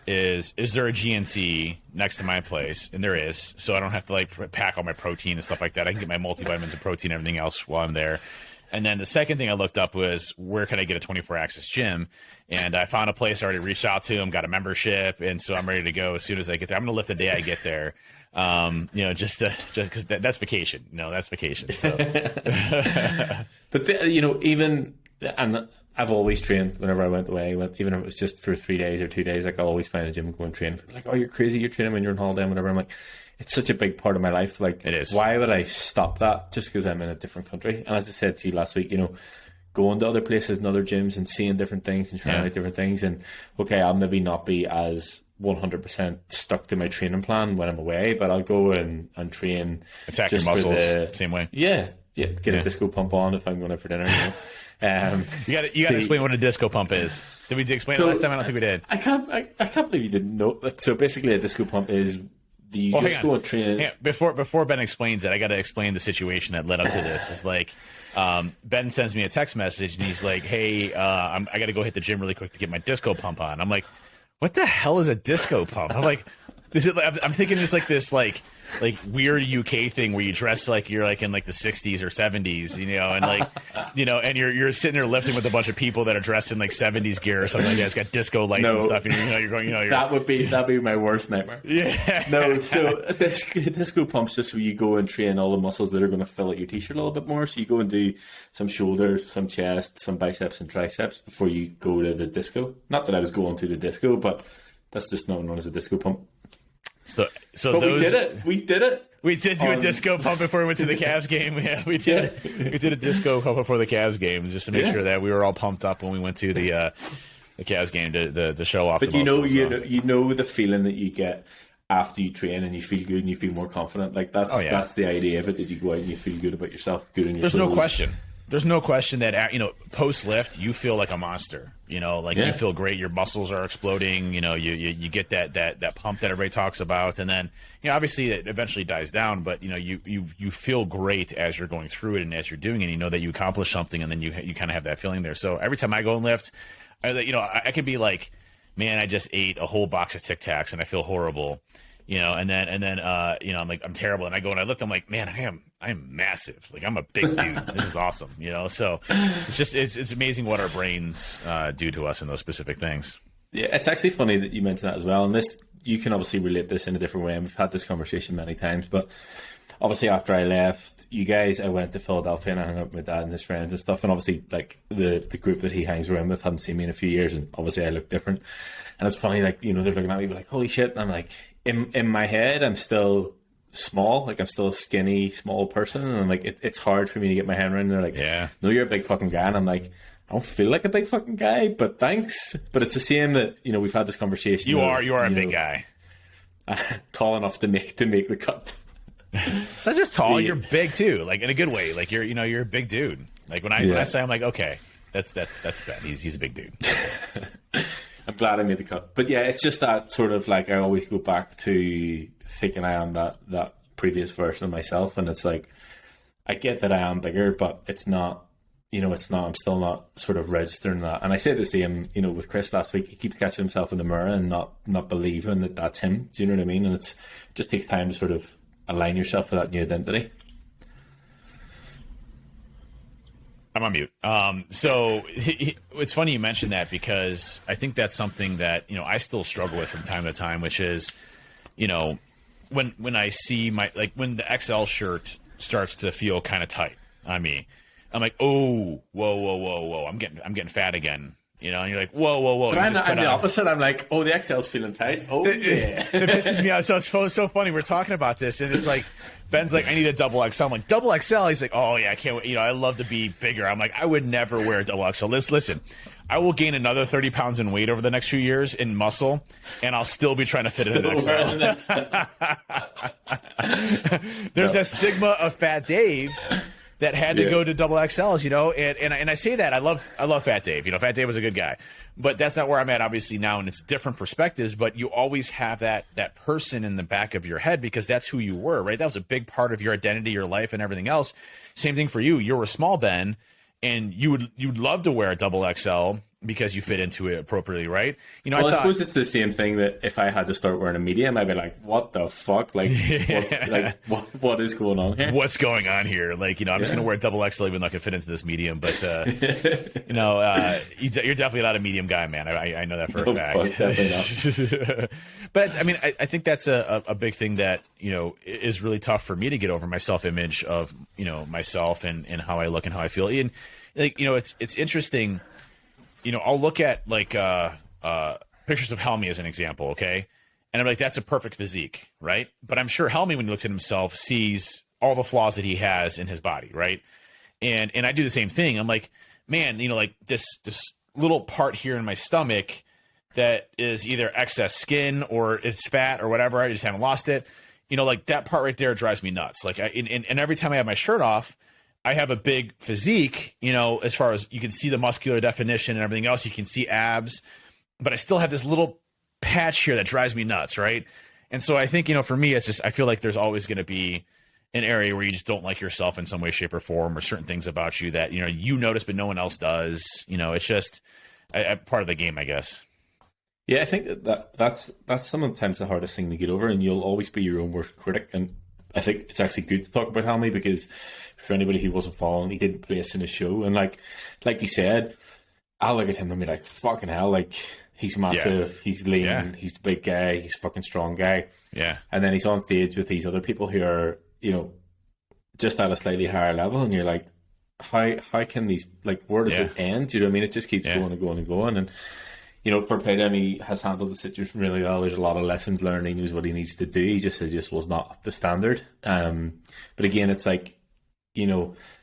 is there a GNC next to my place? And there is, so I don't have to pack all my protein and stuff like that. I can get my multivitamins and protein and everything else while I'm there. And then the second thing I looked up was, where can I get a 24-access gym? And I found a place I already reached out to them, got a membership, and so I'm ready to go as soon as I get there. I'm going to lift the day I get there, just because that's vacation. No, that's vacation. So. But even and I've always trained whenever I went away, even if it was just for 3 days or 2 days. I'll always find a gym and go and train. Like, oh, you're crazy, you're training when you're on holiday and whatever. I'm like, it's such a big part of my life. Like, it is. Why would I stop that just because I'm in a different country? And as I said to you last week, going to other places and other gyms and seeing different things and trying out different things. And okay, I'll maybe not be as 100% stuck to my training plan when I'm away, but I'll go and train. Attack your muscles same way. Yeah. Get a disco pump on if I'm going out for dinner. You got to explain what a disco pump is. Did we explain it last time? I don't think we did. I can't believe you didn't know. So basically, a disco pump is go and train. Before Ben explains it, I got to explain the situation that led up to this. It's like Ben sends me a text message and he's like, "Hey, I got to go hit the gym really quick to get my disco pump on." I'm like, "What the hell is a disco pump?" I'm like, I'm thinking it's like this weird UK thing where you dress like you're in the 60s or 70s, and you're sitting there lifting with a bunch of people that are dressed in 70s gear or something like that. It's got disco lights and stuff. And that'd be my worst nightmare. Yeah. No, so disco pumps just where you go and train all the muscles that are going to fill out your t-shirt a little bit more. So you go and do some shoulders, some chest, some biceps and triceps before you go to the disco. Not that I was going to the disco, but that's just known as a disco pump. So but we did it. We did do a disco pump before we went to the Cavs game. Yeah, we did. We did a disco pump before the Cavs game just to make sure that we were all pumped up when we went to the Cavs game to show off. But the muscles, you know the feeling that you get after you train and you feel good and you feel more confident. That's the idea of it. That you go out and you feel good about yourself, good in your. There's no question. There's no question that post lift you feel like a monster. You feel great. Your muscles are exploding. You get that pump that everybody talks about, and then obviously it eventually dies down. But you feel great as you're going through it and as you're doing it. You know that you accomplished something, and then you kind of have that feeling there. So every time I go and lift, I can be man, I just ate a whole box of Tic Tacs and I feel horrible, and then I'm like, I'm terrible. And I go and I look, I'm like, man, I am massive. Like, I'm a big dude. This is awesome. So it's amazing what our brains do to us in those specific things. Yeah, it's actually funny that you mentioned that as well. And this, you can obviously relate this in a different way. And we've had this conversation many times, but obviously after I left you guys, I went to Philadelphia and I hung out with my dad and his friends and stuff. And obviously, like, the group that he hangs around with haven't seen me in a few years, and obviously I look different. And it's funny, like, they're looking at me like, holy shit. And I'm like, in my head, I'm still small. Like, I'm still a skinny, small person. And I'm like, it's hard for me to get my hand around. And they're like, yeah, no, you're a big fucking guy. And I'm like, I don't feel like a big fucking guy, but thanks. But it's the same that, we've had this conversation. You are a big guy. Tall enough to make the cut. It's not just tall, you're big too, like in a good way. Like, you're a big dude. Like, when I say, I'm like, okay, that's Ben. He's a big dude. I'm glad I made the cut. But yeah, it's just that sort of, like, I always go back to thinking I am that previous version of myself, and it's like, I get that I am bigger, but it's not, I'm still not sort of registering that. And I say the same, with Chris last week. He keeps catching himself in the mirror and not believing that that's him. Do you know what I mean? And it just takes time to sort of align yourself with that new identity. I'm on mute. So it's funny you mentioned that, because I think that's something that, I still struggle with from time to time, which is, when I see when the XL shirt starts to feel kind of tight on me, I'm like, oh, whoa, I'm getting fat again. And you're like, whoa. But I'm the opposite. I'm like, oh, the XL's feeling tight. Oh, yeah. It pisses me out. So it's so funny. We're talking about this, and it's like, Ben's like, I need a double XL. I'm like, double XL? He's like, oh, yeah, I can't wait. I love to be bigger. I'm like, I would never wear a double XL. Listen, I will gain another 30 pounds in weight over the next few years in muscle, and I'll still be trying to fit in an XL. There's that stigma of Fat Dave that had to go to double XLs, and I say that I love Fat Dave. Fat Dave was a good guy, but that's not where I'm at obviously now, and it's different perspectives. But you always have that person in the back of your head, because that's who you were, right? That was a big part of your identity, your life, and everything else. Same thing for you. You were a small Ben, and you'd love to wear a double XL because you fit into it appropriately, right? I suppose it's the same thing that if I had to start wearing a medium, I'd be like, what the fuck? Like, what is going on here? What's going on here? Like, I'm just going to wear a double XL even though I can fit into this medium. But, you're definitely not a medium guy, man. I know that for a fact. Fuck, definitely not. But, I mean, I think that's a big thing that, is really tough for me to get over, my self-image of, myself and how I look and how I feel. And, like, it's interesting. I'll look at pictures of Helmy as an example, okay? And I'm like, that's a perfect physique, right? But I'm sure Helmy, when he looks at himself, sees all the flaws that he has in his body, right? And I do the same thing. I'm like, man, like this little part here in my stomach that is either excess skin or it's fat or whatever, I just haven't lost it. Like that part right there drives me nuts. Like, and every time I have my shirt off, I have a big physique, as far as you can see the muscular definition and everything else. You can see abs, but I still have this little patch here that drives me nuts, right? And so I think, for me, it's just, I feel like there's always going to be an area where you just don't like yourself in some way, shape, or form, or certain things about you that, you notice, but no one else does. It's just part of the game, I guess. Yeah, I think that's sometimes the hardest thing to get over, and you'll always be your own worst critic. And I think it's actually good to talk about Helmy, because for anybody who wasn't following, he didn't place in his show. And like you said, I look at him and be like, fucking hell, like, he's massive, he's lean, he's the big guy, he's a fucking strong guy. Yeah. And then he's on stage with these other people who are, just at a slightly higher level, and you're like, how can these, like, where does it end? Do you know what I mean? It just keeps going and going and going. And for Payden, he has handled the situation really well. There's a lot of lessons learned. He knows what he needs to do. He just was not up to standard. But again, it's like,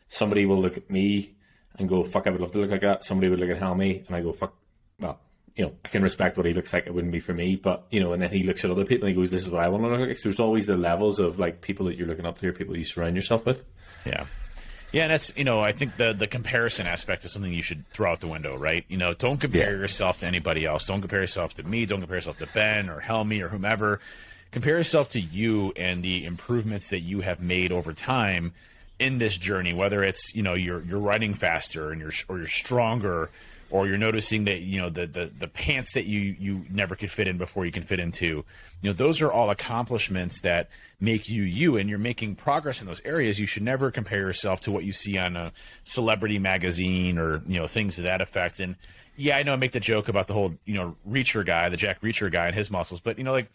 somebody will look at me and go, fuck, I would love to look like that. Somebody would look at Helmy and I go, fuck, well, I can respect what he looks like. It wouldn't be for me. But, and then he looks at other people and he goes, this is what I want to look like. So there's always the levels of, like, people that you're looking up to or people you surround yourself with. Yeah. Yeah, and that's, I think the comparison aspect is something you should throw out the window, right? Don't compare yourself to anybody else. Don't compare yourself to me. Don't compare yourself to Ben or Helmy or whomever. Compare yourself to you and the improvements that you have made over time in this journey, whether it's, you're running faster and you're stronger, or you're noticing that, you know, the pants that you never could fit in before you can fit into, you know, those are all accomplishments that make you you, and you're making progress in those areas. You should never compare yourself to what you see on a celebrity magazine or, you know, things to that effect. And yeah, I know I make the joke about the whole, you know, Reacher guy, the Jack Reacher guy and his muscles, but, you know, like,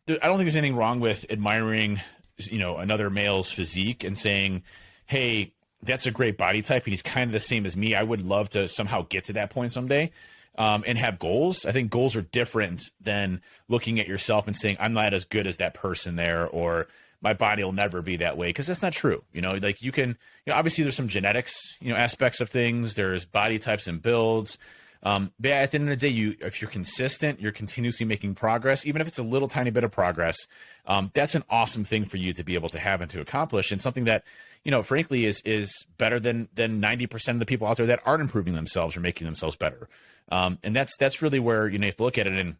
I don't think there's anything wrong with admiring, you know, another male's physique and saying, hey, that's a great body type, and he's kind of the same as me. I would love to somehow get to that point someday, and have goals. I think goals are different than looking at yourself and saying, I'm not as good as that person there, or my body will never be that way, because that's not true. You know, like, you can, you know, obviously there's some genetics, you know, aspects of things. There's body types and builds. But yeah, at the end of the day, if you're consistent, you're continuously making progress, even if it's a little tiny bit of progress. That's an awesome thing for you to be able to have and to accomplish, and something that, you know, frankly, is better than 90% of the people out there that aren't improving themselves or making themselves better. And that's really where you have to look at it. And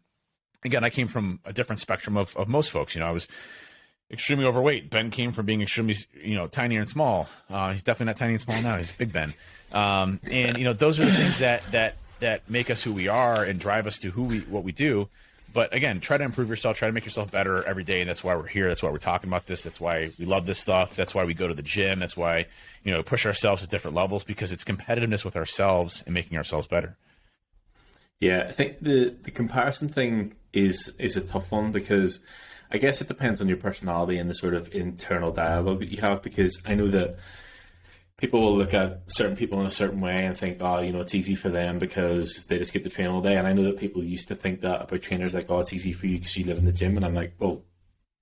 again, I came from a different spectrum of most folks. You know, I was extremely overweight. Ben came from being extremely, you know, tiny and small. He's definitely not tiny and small now. He's Big Ben. And you know, those are the things that make us who we are and drive us to what we do. But again, try to improve yourself, try to make yourself better every day. And that's why we're here. That's why we're talking about this. That's why we love this stuff. That's why we go to the gym. That's why, you know, push ourselves at different levels, because it's competitiveness with ourselves and making ourselves better. Yeah, I think the comparison thing is a tough one, because I guess it depends on your personality and the sort of internal dialogue that you have. Because I know that people will look at certain people in a certain way and think, oh, you know, it's easy for them because they just get to train all day. And I know that people used to think that about trainers, like, oh, it's easy for you because you live in the gym. And I'm like, well,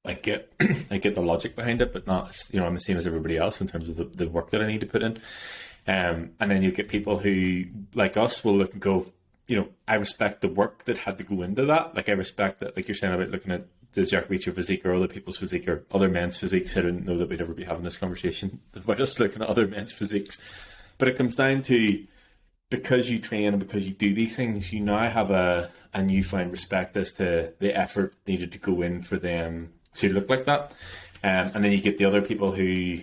I get the logic behind it, but not, you know, I'm the same as everybody else in terms of the work that I need to put in. And then you get people who, like us, will look and go, you know, I respect the work that had to go into that. Like, I respect that, like you're saying about looking at the Jack Reacher physique or other people's physique or other men's physiques. I didn't know that we'd ever be having this conversation about us looking at other men's physiques. But it comes down to, because you train and because you do these things, you now have a newfound respect as to the effort needed to go in for them to look like that. And then you get the other people who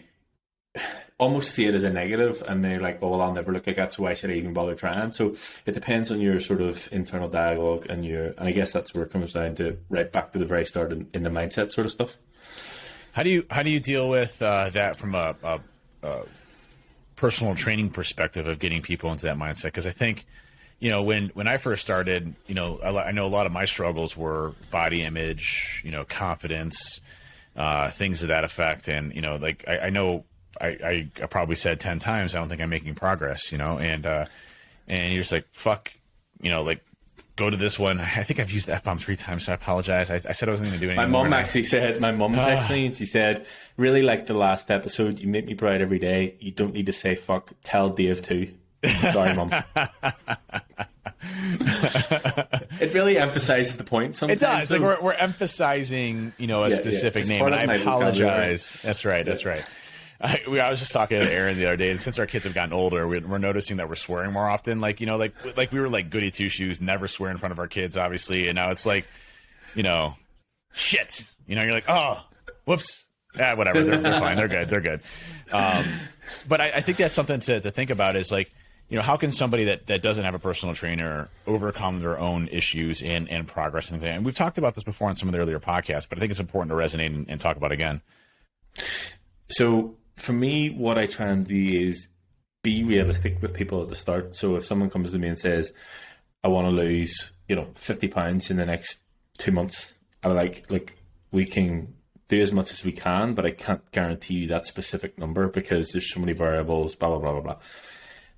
almost see it as a negative, and they're like, oh, well, I'll never look like that, so why should I even bother trying? So it depends on your sort of internal dialogue and I guess that's where it comes down to, right back to the very start in the mindset sort of stuff. How do you deal with that from a personal training perspective of getting people into that mindset? Because I think, you know, when I first started, you know, I know a lot of my struggles were body image, you know, confidence, things of that effect. And, you know, like, I know I probably said 10 times, I don't think I'm making progress, you know, and you're just like, fuck, you know, like, go to this one. I think I've used the F-bomb 3 times, so I apologize. I said I wasn't going to do anything. My mom texted me and she said, really like the last episode. You make me proud every day. You don't need to say fuck. Tell Dave too. Sorry, Mom. It really emphasizes the point sometimes. It does. Like, we're emphasizing, you know, a specific name, and I apologize. That's right. That's right. I was just talking to Aaron the other day, and since our kids have gotten older, we're noticing that we're swearing more often. Like, you know, like we were like goody two shoes, never swear in front of our kids, obviously, and now it's like, you know, shit. You know, you're like, oh, whoops. Yeah, whatever. They're fine. They're good. But I think that's something to think about, is like, you know, how can somebody that doesn't have a personal trainer overcome their own issues and progress and things? And we've talked about this before on some of the earlier podcasts, but I think it's important to resonate and talk about again. So for me, what I try and do is be realistic with people at the start. So if someone comes to me and says, I want to lose, you know, 50 pounds in the next 2 months, I'm like, we can do as much as we can, but I can't guarantee you that specific number because there's so many variables, blah, blah, blah, blah, blah.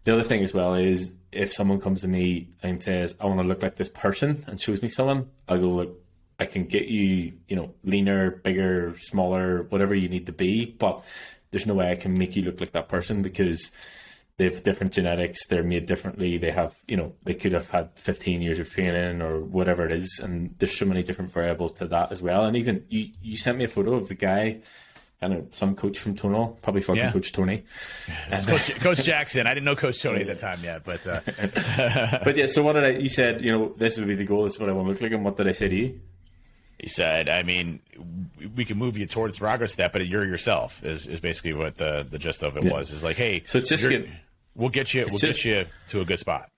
The other thing as well is, if someone comes to me and says, I want to look like this person, and shows me someone, I'll go, look, I can get you, you know, leaner, bigger, smaller, whatever you need to be, but there's no way I can make you look like that person, because they have different genetics, they're made differently, they have, you know, they could have had 15 years of training or whatever it is, and there's so many different variables to that as well. And even you sent me a photo of the guy, I know, some coach from Tonal, probably fucking Coach Tony. And, Coach Jackson. I didn't know Coach Tony at the time yet, but but yeah. So what did you said? You know, this would be the goal. This is what I want to look like. And what did I say to you? He said, I mean, we can move you towards progress step, but you're yourself is basically what the gist of it was. Is like, hey, so it's just we'll get you to a good spot.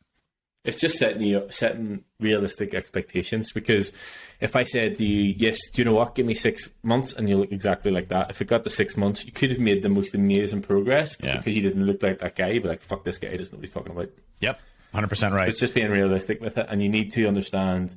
It's just setting realistic expectations, because if I said to you, yes, do you know what, give me 6 months and you look exactly like that. If it got to 6 months, you could have made the most amazing progress, but because you didn't look like that guy, you'd be like, fuck this guy, doesn't know what he's talking about. Yep, 100% right. So it's just being realistic with it, and you need to understand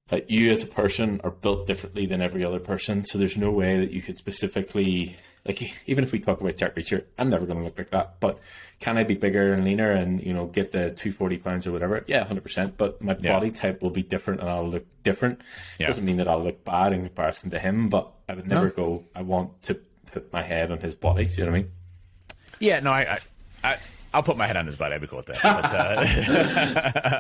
that you as a person are built differently than every other person. So there's no way that you could specifically, like, even if we talk about Jack Reacher, I'm never going to look like that. But can I be bigger and leaner and, you know, get the 240 pounds or whatever? Yeah, 100%. But my body type will be different and I'll look different. Doesn't mean that I'll look bad in comparison to him, but I would never go, I want to put my head on his body. Do you know what I mean? Yeah, no, I'll put my head on his body. I'd be cool with that.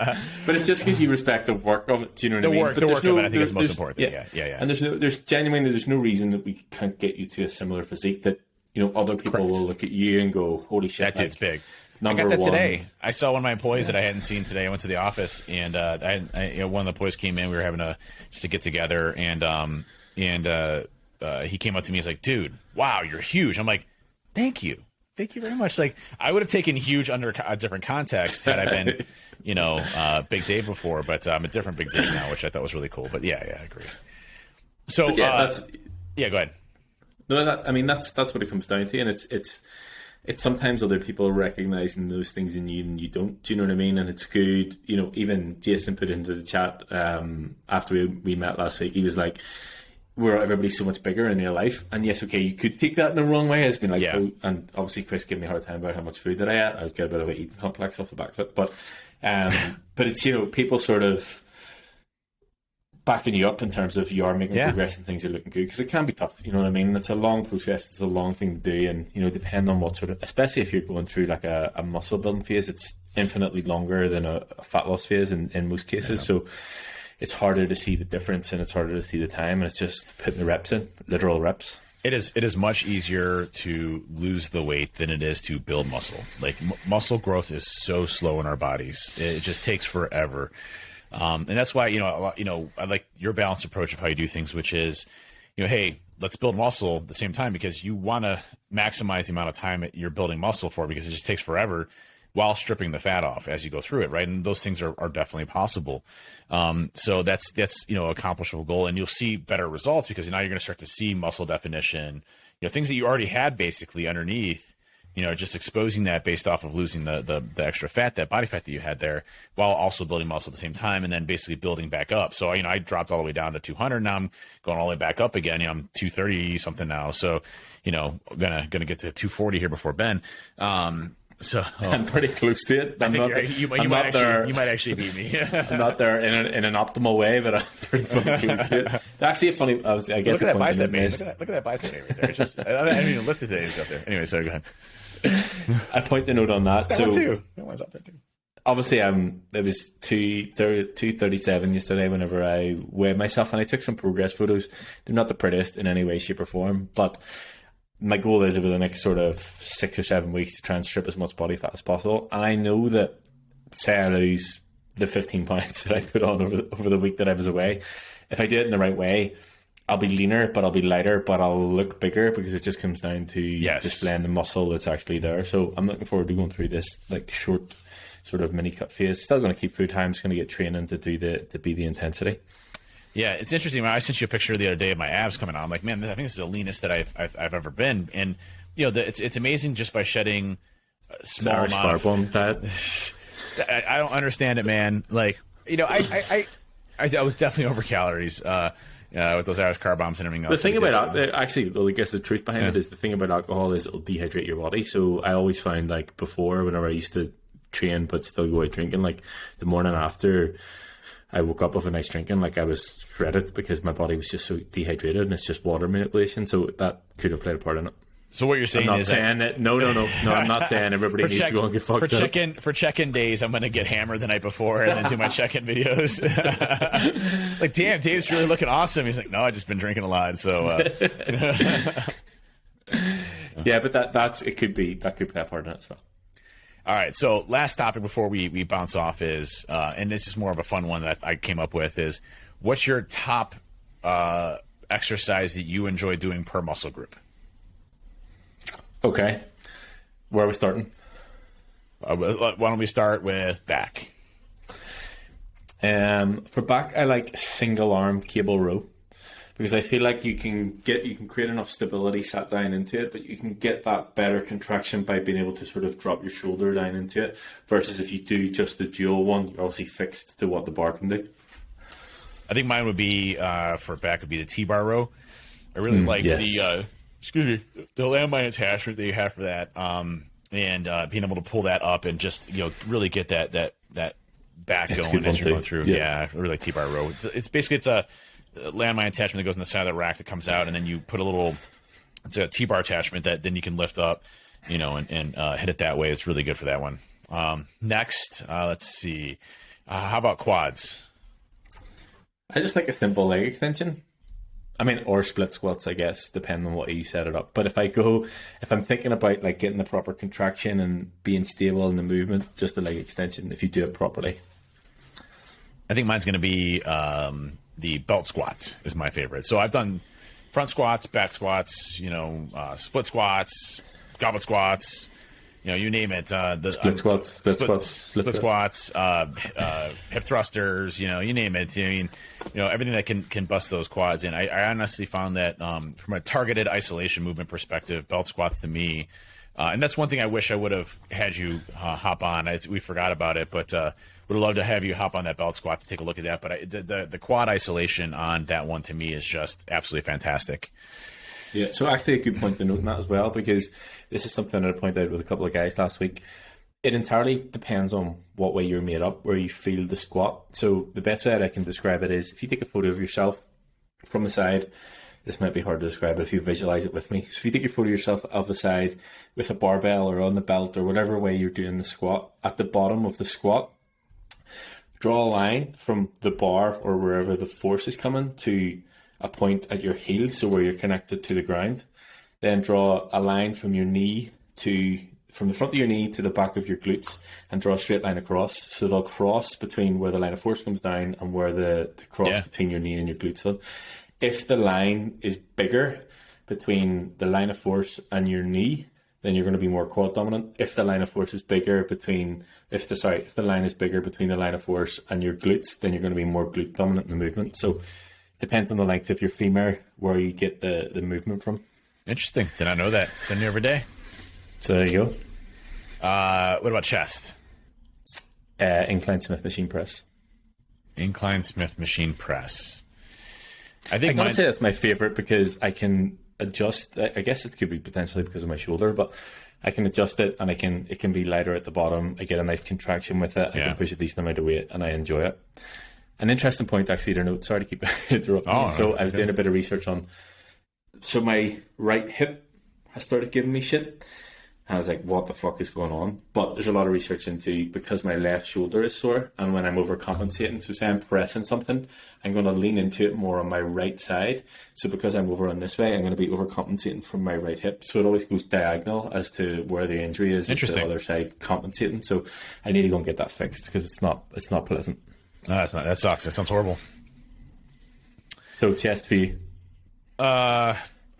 But, but it's just because you respect the work of it. Do you know what I mean? The work of it, I think, is the most important thing. Yeah. And there's no reason that we can't get you to a similar physique that, you know, other people will look at you and go, holy shit, that dude's big. I got that today. I saw one of my employees that I hadn't seen today. I went to the office, and one of the employees came in. We were having just a get together, and he came up to me. He's like, "Dude, wow, you're huge." I'm like, "Thank you." Thank you very much. Like, I would have taken huge under a different context had I been, you know, Big Dave before, but I'm a different Big Dave now, which I thought was really cool. But yeah, I agree. So go ahead. No, that's what it comes down to, and it's sometimes other people recognizing those things in you and you don't. Do you know what I mean? And it's good. You know, even Jason put into the chat after we met last week. He was like, everybody's so much bigger in your life. And yes, okay, you could take that in the wrong way. It's been like, and obviously Chris gave me a hard time about how much food that I ate. I was got a bit of an eating complex off the back of it. But it's, you know, people sort of backing you up in terms of you are making progress and things are looking good, because it can be tough. You know what I mean? It's a long process. It's a long thing to do. And, you know, depending on what sort of, especially if you're going through like a muscle building phase, it's infinitely longer than a fat loss phase in most cases. Yeah. So it's harder to see the difference and it's harder to see the time, and it's just putting the reps in, literal reps. It is much easier to lose the weight than it is to build muscle. Like muscle growth is so slow in our bodies. It just takes forever. And that's why, I like your balanced approach of how you do things, which is, hey, let's build muscle at the same time, because you want to maximize the amount of time you're building muscle for, because it just takes forever, while stripping the fat off as you go through it, right? And those things are definitely possible. So that's accomplishable goal, and you'll see better results, because now you're going to start to see muscle definition, things that you already had basically underneath, just exposing that based off of losing the extra fat, that body fat that you had there, while also building muscle at the same time, and then basically building back up. So, I dropped all the way down to 200. Now I'm going all the way back up again. I'm 230 something now. So, gonna get to 240 here before Ben. So I'm pretty close to it. You might actually beat me. I'm not there in an optimal way, but I'm pretty fucking close to it. Actually, a funny. I guess look at that bicep, man. Look at that bicep right there. It's just, I haven't even looked at the days up there. Anyway, so go ahead. I point the note on that. That so one too. That one's up there too. Obviously, it was 237 yesterday whenever I weighed myself, and I took some progress photos. They're not the prettiest in any way, shape, or form, but my goal is over the next sort of 6 or 7 weeks to try and strip as much body fat as possible. And I know that, say I lose the 15 pounds that I put on over the week that I was away, if I do it in the right way, I'll be leaner, but I'll be lighter, but I'll look bigger, because it just comes down to displaying the muscle that's actually there. So I'm looking forward to going through this like short sort of mini cut phase. Still going to keep food high. I'm just going to get training to be the intensity. Yeah, it's interesting. When I sent you a picture the other day of my abs coming on, I'm like, man, I think this is the leanest that I've ever been. And it's amazing just by shedding a small amount of that. I don't understand it, man. Like, I was definitely over calories with those Irish car bombs and everything else. The thing about I guess the truth behind it is, the thing about alcohol is it'll dehydrate your body. So I always found, like, before, whenever I used to train but still go out drinking, like the morning after I woke up with a nice drinking, like I was shredded, because my body was just so dehydrated, and it's just water manipulation. So that could have played a part in it. So what you're saying I'm not saying everybody needs to go and get fucked up. For check-in days, I'm going to get hammered the night before and then do my check-in videos. Like, damn, Dave's really looking awesome. He's like, no, I've just been drinking a lot. So, yeah, but that could play a part in it as well. All right, so last topic before we bounce off is, and this is more of a fun one that I came up with, is what's your top exercise that you enjoy doing per muscle group? Okay. Where are we starting? Why don't we start with back? For back, I like single arm cable row because I feel like you can create enough stability sat down into it, but you can get that better contraction by being able to sort of drop your shoulder down into it. Versus if you do just the dual one, you're obviously fixed to what the bar can do. I think mine would be for back would be the T-bar row. I really like the landmine attachment that you have for that, and being able to pull that up and just really get that back going as you're going through. Yeah, I really like T-bar row. It's basically a landmine attachment that goes on the side of the rack that comes out, and then you put it's a T-bar attachment that then you can lift up, and hit it that way. It's really good for that one. Next, let's see. How about quads? I just like a simple leg extension. I mean, or split squats, I guess, depending on what you set it up. But if I'm thinking about like getting the proper contraction and being stable in the movement, just a leg extension if you do it properly. I think mine's going to be the belt squat is my favorite. So I've done front squats, back squats, split squats, goblet squats, you name it. The split squats, hip thrusters, you name it. I mean, everything that can bust those quads in. I honestly found that from a targeted isolation movement perspective, belt squats to me, and that's one thing I wish I would have had you hop on. We forgot about it, but would love to have you hop on that belt squat to take a look at that. But the quad isolation on that one to me is just absolutely fantastic. Yeah, so actually a good point to note in that as well, because this is something I pointed out with a couple of guys last week. It entirely depends on what way you're made up, where you feel the squat. So the best way that I can describe it is if you take a photo of yourself from the side, this might be hard to describe if you visualize it with me. So if you take your photo of yourself of the side with a barbell or on the belt or whatever way you're doing the squat, at the bottom of the squat, draw a line from the bar or wherever the force is coming to a point at your heel, so where you're connected to the ground. Then draw a line from your knee from the front of your knee to the back of your glutes and draw a straight line across. So they'll cross between where the line of force comes down and where the cross between your knee and your glutes is. If the line is bigger between the line of force and your knee, then you're going to be more quad dominant. If the line of force is bigger if the line is bigger between the line of force and your glutes, then you're going to be more glute dominant in the movement. So depends on the length of your femur where you get the movement from. Interesting. Did not know that. It's been new every day. So there you go. What about chest? Incline Smith machine press. Incline Smith machine press. I I'm going to say that's my favorite because I can adjust. I guess it could be potentially because of my shoulder, but I can adjust it and it can be lighter at the bottom. I get a nice contraction with it. I can push a decent amount of weight and I enjoy it. An interesting point, actually, to note. Sorry to keep interrupting. I was doing a bit of research on. So my right hip has started giving me shit, and I was like, "What the fuck is going on?" But there's a lot of research into because my left shoulder is sore, and when I'm overcompensating, so say I'm pressing something, I'm going to lean into it more on my right side. So because I'm over on this way, I'm going to be overcompensating from my right hip. So it always goes diagonal as to where the injury is. Interesting. The other side compensating. So I need to go and get that fixed because it's not pleasant. No, that's not. That sucks. That sounds horrible. So chest for you. I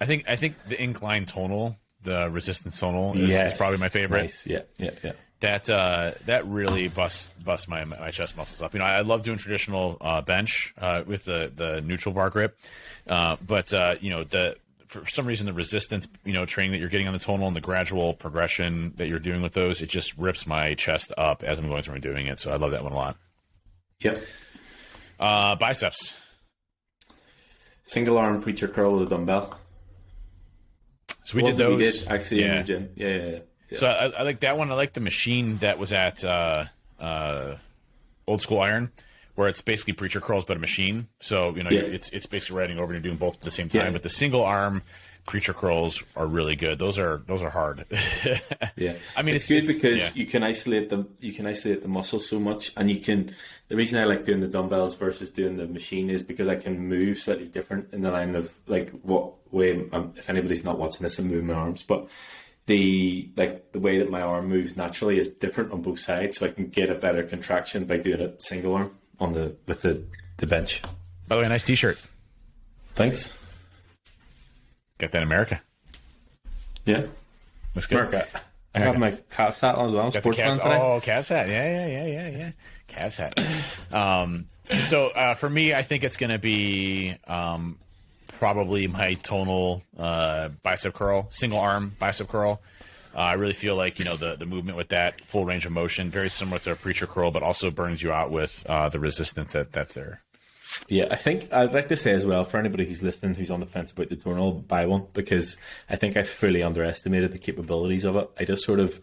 think the incline tonal, the resistance tonal, is probably my favorite. Nice. Yeah. That really busts my chest muscles up. I love doing traditional bench with the neutral bar grip, but for some reason the resistance training that you're getting on the tonal and the gradual progression that you're doing with those, it just rips my chest up as I'm going through and doing it. So I love that one a lot. Yep. Biceps. Single arm preacher curl with a dumbbell. So we did those. We did actually in the gym. Yeah. So I like that one. I like the machine that was at Old School Iron, where it's basically preacher curls but a machine. So it's basically riding over and you're doing both at the same time. But the single arm preacher curls are really good. Those are hard. Yeah, I mean it's good because you can isolate them. You can isolate the muscle so much, and you can. The reason I like doing the dumbbells versus doing the machine is because I can move slightly different in the line of like what way. If anybody's not watching this, I'm moving my arms, but the way that my arm moves naturally is different on both sides, so I can get a better contraction by doing it single arm with the bench. By the way, nice T-shirt. Thanks. Got that in America. Yeah. That's good. America. I have my Cavs hat on as well. Sports fan today. Oh, Cavs hat. Yeah. Cavs hat. So for me, I think it's going to be probably my tonal bicep curl, single arm bicep curl. I really feel like, the movement with that full range of motion, very similar to a preacher curl, but also burns you out with the resistance that's there. Yeah, I think I'd like to say as well, for anybody who's listening, who's on the fence about the tonal, buy one, because I think I fully underestimated the capabilities of it. I just sort of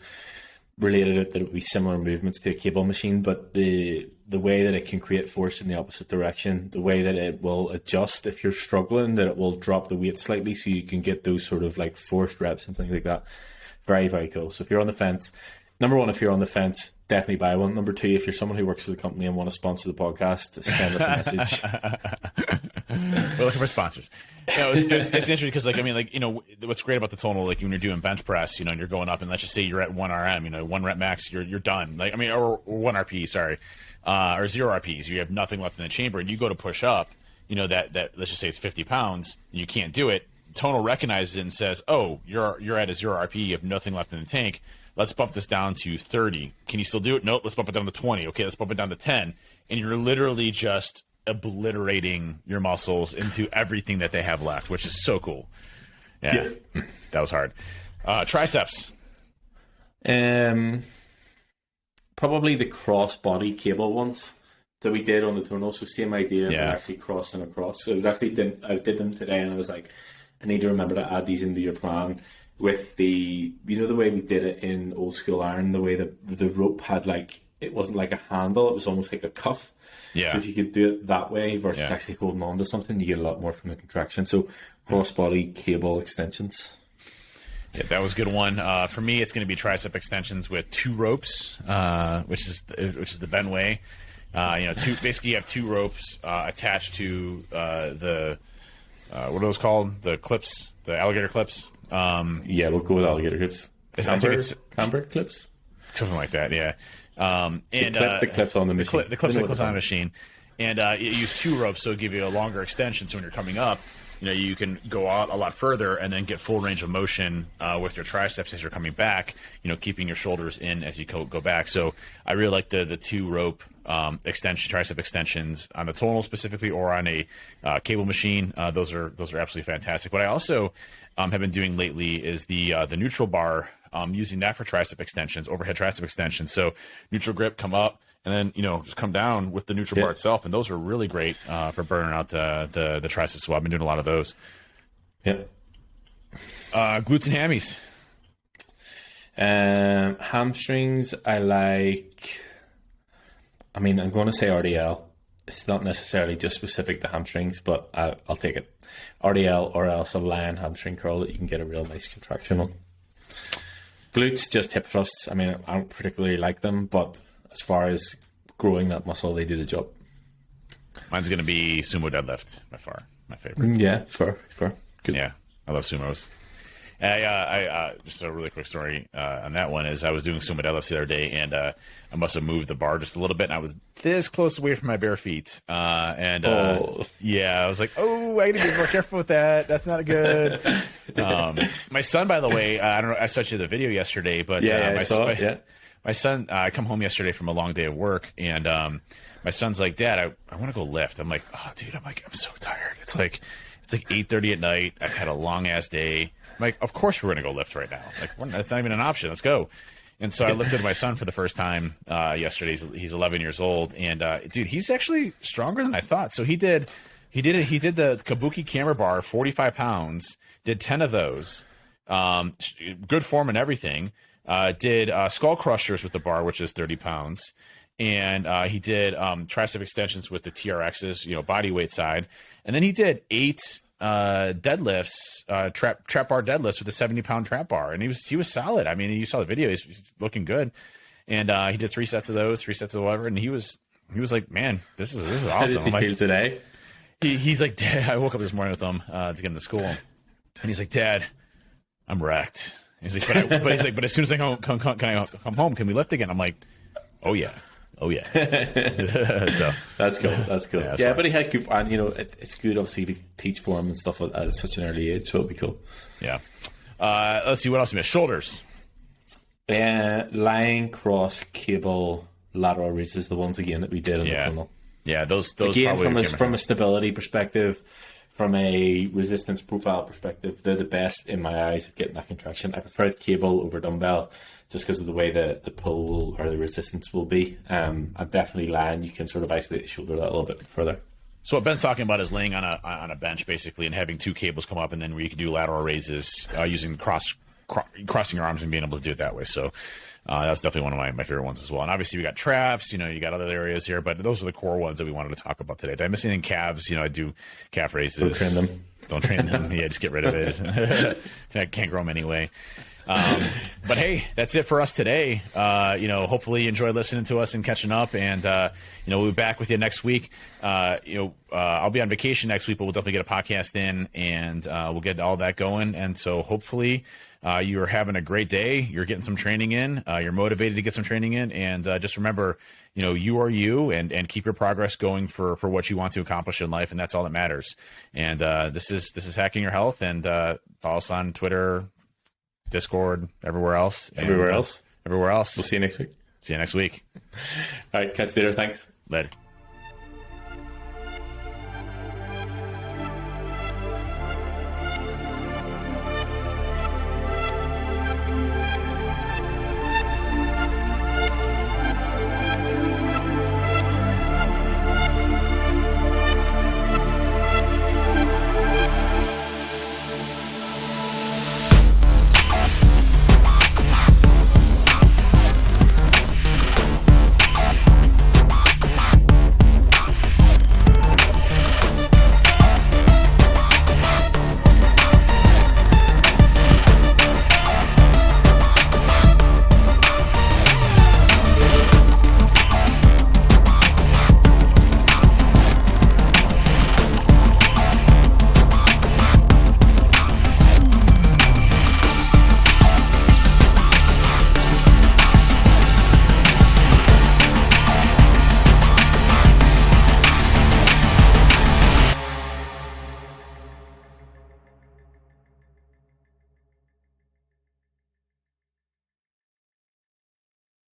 related it that it would be similar movements to a cable machine, but the way that it can create force in the opposite direction, the way that it will adjust if you're struggling, that it will drop the weight slightly so you can get those sort of like forced reps and things like that. Very, very cool. So if you're on the fence, number one, if you're on the fence, definitely buy one. Number two, if you're someone who works for the company and want to sponsor the podcast, send us a message. We're looking for sponsors. It's interesting because, what's great about the tonal, like when you're doing bench press, and you're going up, and let's just say you're at 1 RM, 1 rep max, you're done. Or 1 RP, sorry, or 0 RPs. You have nothing left in the chamber, and you go to push up, that let's just say it's 50 pounds, and you can't do it. Tonal recognizes it and says, "Oh, you're at a 0 RP. You have nothing left in the tank. Let's bump this down to 30. Can you still do it? Nope. Let's bump it down to 20. Okay, let's bump it down to 10." And you're literally just obliterating your muscles into everything that they have left, which is so cool. Yeah. That was hard. Triceps. Probably the cross body cable ones that we did on the tonal. So same idea, but actually crossing across. So it was actually I did them today, and I was like, I need to remember to add these into your plan. With the, the way we did it in old school iron, the way that the rope had it wasn't like a handle, it was almost like a cuff. Yeah. So if you could do it that way versus actually holding on to something, you get a lot more from the contraction. So cross-body cable extensions. Yeah, that was a good one. For me, it's going to be tricep extensions with 2 ropes, which is the Ben way. Basically you have 2 ropes attached to the what are those called? The clips, the alligator clips. We'll go with alligator clips. Camber clips, something like that. Yeah. And the clips on the machine. The clips on the machine, and you use 2 ropes, so it'll give you a longer extension. So when you're coming up, you can go out a lot further and then get full range of motion with your triceps as you're coming back. Keeping your shoulders in as you go back. So I really like the 2 rope tricep extensions on the tonal specifically, or on a cable machine. Those are absolutely fantastic. What I also have been doing lately is the neutral bar. Using that for tricep extensions, overhead tricep extensions. So neutral grip, come up, and then just come down with the neutral bar itself. And those are really great for burning out the triceps. So I've been doing a lot of those. Yeah. Glutes and hammies. Hamstrings, I like. I'm going to say RDL. It's not necessarily just specific to hamstrings, but I'll take it. RDL, or else a lion hamstring curl that you can get a real nice contraction on. Glutes, just hip thrusts. I don't particularly like them, but as far as growing that muscle, they do the job. Mine's going to be sumo deadlift, by far, my favorite. Yeah, fair. Good. Yeah, I love sumos. I just a really quick story on that one is I was doing sumo deadlifts the other day, and I must have moved the bar just a little bit, and I was this close away from my bare feet. I was like, I gotta be more careful with that. That's not good. My son, by the way, I don't know, I sent you the video yesterday, but my son, I come home yesterday from a long day of work, and my son's like, "Dad, I want to go lift." I'm like, "Oh, dude," I'm so tired. It's like 8:30 at night. I've had a long ass day. I'm like, of course we're gonna go lift right now. That's not even an option. Let's go. And so I lifted my son for the first time yesterday. He's 11 years old, and dude, he's actually stronger than I thought. So he did the Kabuki camera bar, 45 pounds. Did 10 of those. Good form and everything. Did skull crushers with the bar, which is 30 pounds. And he did tricep extensions with the TRXs, body weight side. And then he did 8 deadlifts, trap bar deadlifts with a 70-pound trap bar, and he was solid. You saw the video; he's looking good, and he did 3 sets of those, 3 sets of whatever, and he was like, "Man, this is awesome." How does he feel today? He's like, "Dad," I woke up this morning with him to get him to school, and he's like, "Dad, I'm wrecked." He's like, "But as soon as I come home, can we lift again?" I'm like, "Oh yeah." So that's cool. Yeah, but he had good, and it's good obviously to teach form and stuff at such an early age, so it'll be cool. Yeah. Let's see what else we missed. Shoulders. Lying cross cable lateral raises, the ones again that we did in the tunnel. Yeah, those again, probably from a stability perspective, from a resistance profile perspective, they're the best in my eyes at getting that contraction. I prefer the cable over dumbbell just because of the way the pull or the resistance will be. And definitely line, you can sort of isolate the shoulder a little bit further. So what Ben's talking about is laying on a bench basically and having two cables come up, and then where you can do lateral raises using crossing your arms and being able to do it that way. So that's definitely one of my favorite ones as well. And obviously we got traps, you got other areas here, but those are the core ones that we wanted to talk about today. Did I miss anything? Calves, I do calf raises. Don't train them. Yeah, just get rid of it. I can't grow them anyway. But hey, that's it for us today. Hopefully you enjoyed listening to us and catching up, and we'll be back with you next week. I'll be on vacation next week, but we'll definitely get a podcast in, and we'll get all that going. And so hopefully you're having a great day. You're getting some training in. You're motivated to get some training in, and just remember, you are you, and keep your progress going for what you want to accomplish in life, and that's all that matters. And this is Hacking Your Health, and follow us on Twitter, Discord, everywhere else. Everywhere else. We'll See you next week. See you next week. All right, catch you later. Thanks. Later.